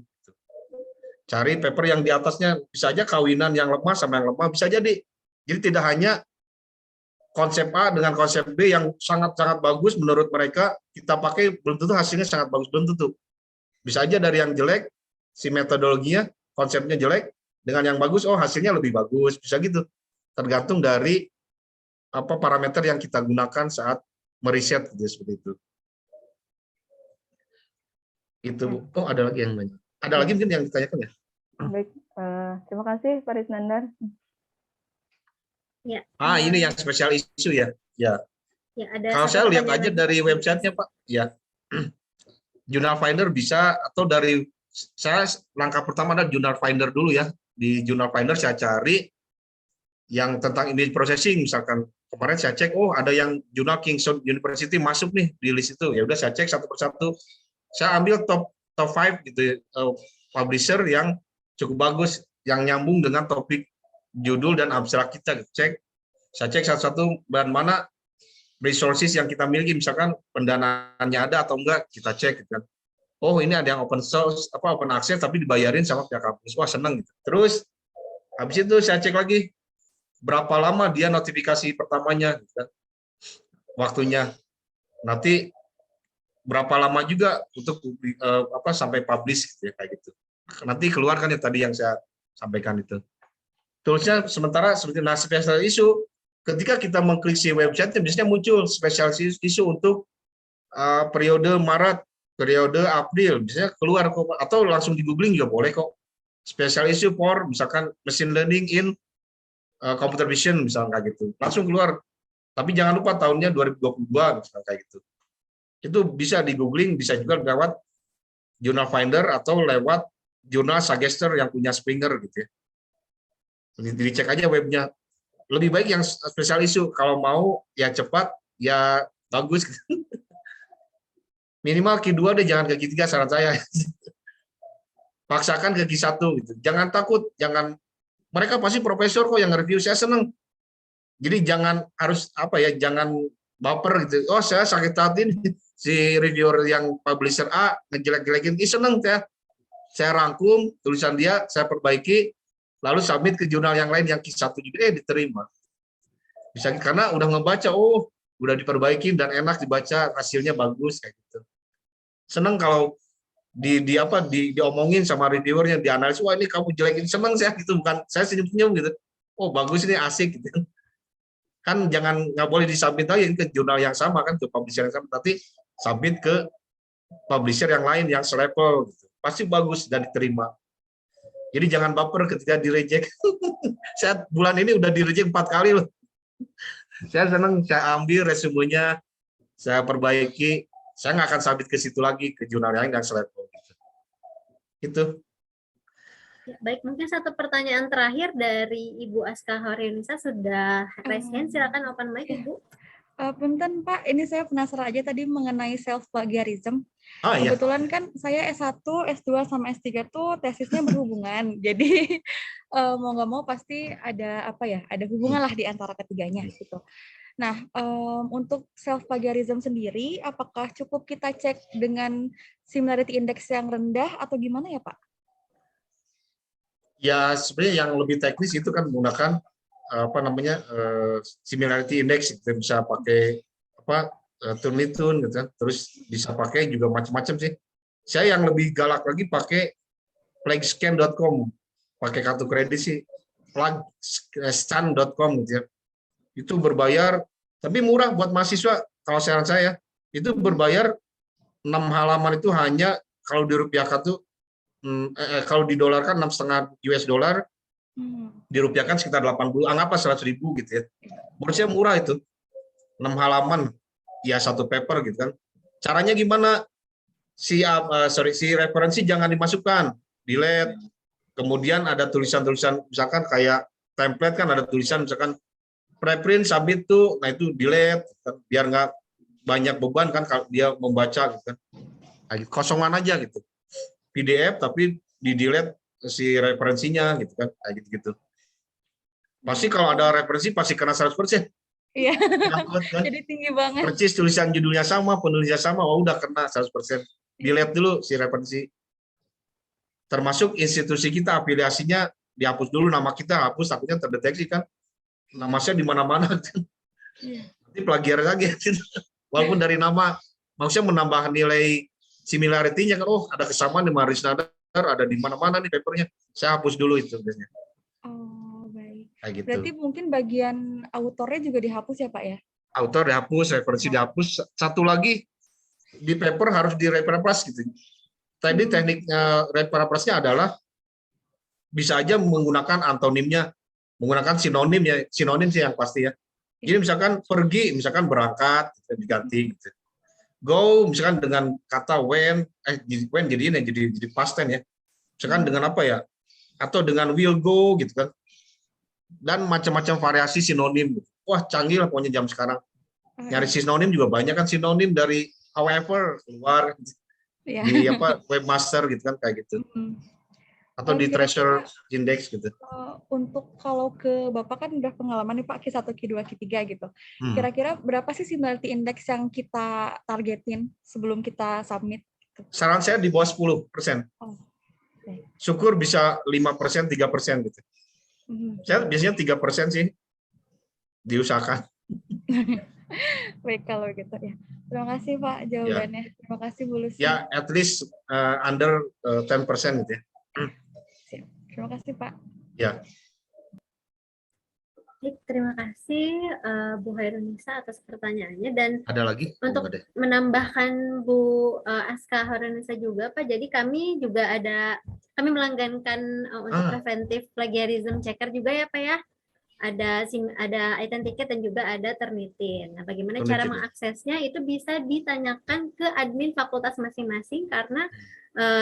Cari paper yang di atasnya, bisa aja kawinan yang lemah sama yang lemah, bisa jadi. Jadi tidak hanya konsep A dengan konsep B yang sangat-sangat bagus menurut mereka, kita pakai belum tentu hasilnya sangat bagus, belum tentu. Bisa aja dari yang jelek, si metodologinya, konsepnya jelek, dengan yang bagus, hasilnya lebih bagus, bisa gitu. Tergantung dari parameter yang kita gunakan saat meriset, gitu, seperti itu. Itu, ada lagi yang banyak. Ada lagi mungkin yang ditanyakan ya? Baik, terima kasih Pak Risnandar. Ya. Ini yang spesial isu ya. Ya. Ya, ada kalau saya lihat aja lagi dari websitenya Pak, ya. Journal Finder bisa, atau dari saya langkah pertama adalah Journal Finder dulu ya. Di Journal Finder saya cari yang tentang image processing, misalkan kemarin saya cek, ada yang jurnal Kingston University masuk nih di list itu. Ya udah saya cek satu persatu. Saya ambil top 5 gitu, publisher yang cukup bagus, yang nyambung dengan topik judul dan abstrak kita. Saya cek satu-satu bahan mana resources yang kita miliki, misalkan pendanaannya ada atau enggak, kita cek gitu kan. Ini ada yang open source, open access tapi dibayarin sama pihak kampus. Wah, seneng gitu. Terus habis itu saya cek lagi berapa lama dia notifikasi pertamanya gitu kan. Waktunya. Nanti berapa lama juga untuk sampai publish gitu ya, kayak gitu. Nanti keluarkan ya tadi yang saya sampaikan itu. Toolsnya sementara seperti spesial isu, ketika kita mengklik si website, biasanya muncul spesial isu untuk periode Maret, periode April, biasanya keluar kok, atau langsung di googling juga boleh kok. Special issue for misalkan machine learning in computer vision misalkan kayak gitu, langsung keluar. Tapi jangan lupa tahunnya 2022 misalkan kayak gitu. Itu bisa di googling, bisa juga lewat Journal Finder atau lewat jurnal Suggester yang punya Springer gitu ya. Dicek aja webnya. Lebih baik yang spesial isu, kalau mau ya cepat, ya bagus. Minimal Q2 deh, jangan ke Q3 saran saya. Paksakan ke Q1 gitu. Jangan takut, mereka pasti profesor kok yang review, saya seneng. Jadi jangan harus jangan baper gitu. Saya sakit hati nih, si reviewer yang publisher A ngejelek-jelekin, seneng saya rangkum tulisan dia, saya perbaiki, lalu submit ke jurnal yang lain yang Q1 juga diterima. Bisa karena udah ngebaca, udah diperbaiki dan enak dibaca, hasilnya bagus kayak gitu. Seneng kalau diomongin sama reviewernya, dianalisis, wah ini kamu jelekin, seneng saya gitu, bukan saya senyum-senyum gitu. Bagus ini, asik gitu. Kan nggak boleh disubmit lagi ke jurnal yang sama kan, ke publisher yang sama, tapi submit ke publisher yang lain yang selevel gitu. Pasti bagus dan diterima. Jadi jangan baper ketika di-reject. Saya bulan ini udah di-reject 4 kali loh. Saya senang, saya ambil resumenya, saya perbaiki, saya nggak akan submit ke situ lagi, ke jurnal yang selevel gitu. Itu. Ya, baik, mungkin satu pertanyaan terakhir dari Ibu Aska Horenisa sudah raise hand. Silakan open mic, Ibu. Punten Pak, ini saya penasaran aja tadi mengenai self plagiarism. Ah iya. Kebetulan kan saya S1, S2 sama S3 tuh tesisnya berhubungan. Jadi mau nggak mau pasti ada apa ya? Ada hubungan lah di antara ketiganya gitu. Nah, untuk self plagiarism sendiri apakah cukup kita cek dengan similarity index yang rendah atau gimana ya, Pak? Ya sebenarnya yang lebih teknis itu kan menggunakan apa namanya similarity index, itu bisa pakai apa Turnitin gitu kan, terus bisa pakai juga macam-macam sih. Saya yang lebih galak lagi pakai plagscan.com, pakai kartu kredit sih plagscan.com gitu ya. Itu berbayar tapi murah buat mahasiswa. Kalau saran saya itu berbayar 6 halaman itu hanya kalau dirupiahkan tuh kalau didolarkan 6,5 US dollar, dirupiahkan sekitar 80, anggaplah 100.000 gitu ya. Menurut saya murah itu, 6 halaman, ya satu paper gitu kan. Caranya gimana? Si referensi jangan dimasukkan, delete. Kemudian ada tulisan-tulisan, misalkan kayak template kan ada tulisan, misalkan preprint, submit tuh, nah itu delete, biar nggak banyak beban kan kalau dia membaca gitu kan. Kosongan aja gitu. PDF tapi di delete si referensinya gitu kan, kayak gitu-gitu. Pasti kalau ada referensi pasti kena 100%. Iya. Kan? Jadi tinggi banget. Persis tulisan judulnya sama, penulisnya sama, wah udah kena 100%. Delete dulu si referensi. Termasuk institusi kita afiliasinya dihapus dulu, nama kita hapus, takutnya terdeteksi kan. Nama saya di mana-mana kan. Nanti plagiar lagi. Walaupun dari nama maksudnya menambah nilai similarity-nya kan, oh ada kesamaan di Maris Nadar, ada di mana-mana nih papernya, saya hapus dulu itu biasanya. Oh baik. Kayak gitu. Berarti mungkin bagian autornya juga dihapus ya Pak ya? Autor dihapus, referensi dihapus. Satu lagi di paper harus di reparaphrase gitu. Tadi tekniknya reparaphrase-nya adalah bisa aja menggunakan antonimnya, menggunakan sinonim ya, sinonim sih yang pasti ya. Jadi misalkan pergi, misalkan berangkat, diganti gitu. Go misalkan dengan kata when jadi ini jadi past tense ya. Misalkan dengan apa ya? Atau dengan will go gitu kan. Dan macam-macam variasi sinonim. Wah, canggih lah pokoknya jam sekarang. Nyari sinonim juga banyak kan, sinonim dari however keluar di apa webmaster gitu kan, kayak gitu. Atau di treasure index gitu. Untuk kalau ke Bapak kan udah pengalaman nih Pak, Q1, Q2, Q3 gitu. Kira-kira berapa sih similarity index yang kita targetin sebelum kita submit? Saran saya di bawah 10%. Syukur bisa 5%, 3% gitu. Saya biasanya 3% sih diusahakan. Baik kalau gitu ya. Terima kasih Pak jawabannya. Ya. Terima kasih Bu Lucy. Ya, at least under 10% gitu ya. Terima kasih Pak. Ya. Baik, terima kasih Bu Hairunisa atas pertanyaannya, dan ada lagi untuk menambahkan Bu Aska Horenisa juga Pak. Jadi kami melanggankan untuk preventif plagiarism checker juga ya Pak ya. Ada item ticket dan juga ada Turnitin. Nah, bagaimana cara mengaksesnya itu bisa ditanyakan ke admin fakultas masing-masing, karena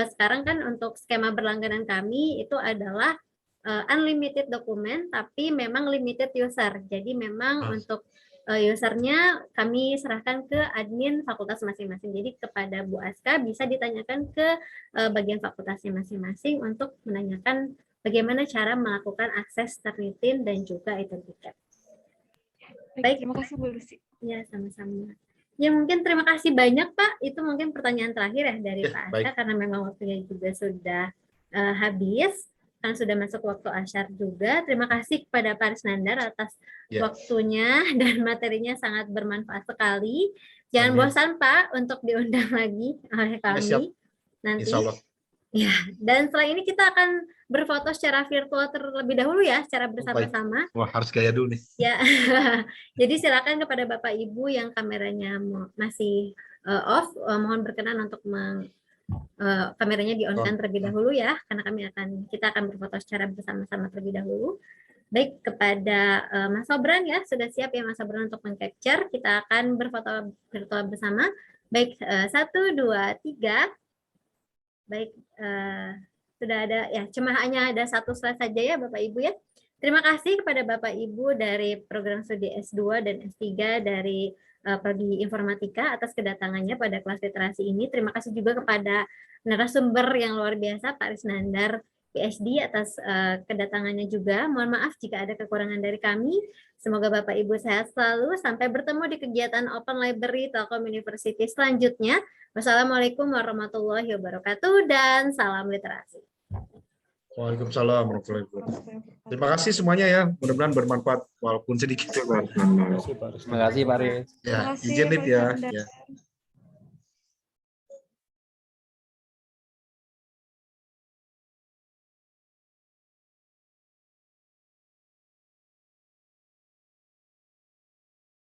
sekarang kan untuk skema berlangganan kami itu adalah unlimited dokumen tapi memang limited user. Jadi memang untuk usernya kami serahkan ke admin fakultas masing-masing. Jadi kepada Bu Aska bisa ditanyakan ke bagian fakultasnya masing-masing untuk menanyakan bagaimana cara melakukan akses Turnitin dan juga item ticket. Baik, terima kasih Bu Lucy. Ya, sama-sama. Ya, mungkin terima kasih banyak Pak. Itu mungkin pertanyaan terakhir ya dari Pak Aska, karena memang waktunya juga sudah habis, kan sudah masuk waktu asyar juga. Terima kasih kepada Pak Arisnandar atas waktunya dan materinya sangat bermanfaat sekali. Jangan bosan Pak untuk diundang lagi oleh kami nanti. Insya Allah. Ya, dan setelah ini kita akan berfoto secara virtual terlebih dahulu ya, secara bersama-sama. Wah, harus gaya dulu nih. Ya, jadi silakan kepada Bapak Ibu yang kameranya masih off, mohon berkenan untuk kameranya di-on-kan terlebih dahulu ya, karena kita akan berfoto secara bersama-sama terlebih dahulu. Baik, kepada Mas Sobran ya, sudah siap ya Mas Sobran untuk meng-capture. Kita akan berfoto virtual bersama. Baik, 1, 2, 3. Baik, sudah ada ya, cuma hanya ada satu slide saja ya Bapak Ibu ya. Terima kasih kepada Bapak Ibu dari program studi S2 dan S3 dari Prodi Informatika atas kedatangannya pada kelas literasi ini. Terima kasih juga kepada narasumber yang luar biasa Pak Risnandar PhD atas kedatangannya juga. Mohon maaf jika ada kekurangan dari kami. Semoga Bapak Ibu sehat selalu. Sampai bertemu di kegiatan Open Library Telkom University selanjutnya. Wassalamualaikum warahmatullahi wabarakatuh dan salam literasi. Waalaikumsalam warahmatullahi wabarakatuh. Terima kasih semuanya ya. Mudah-mudahan bermanfaat walaupun sedikit. Terima kasih Pak Riz. Ya, izin Lip ya. Ya.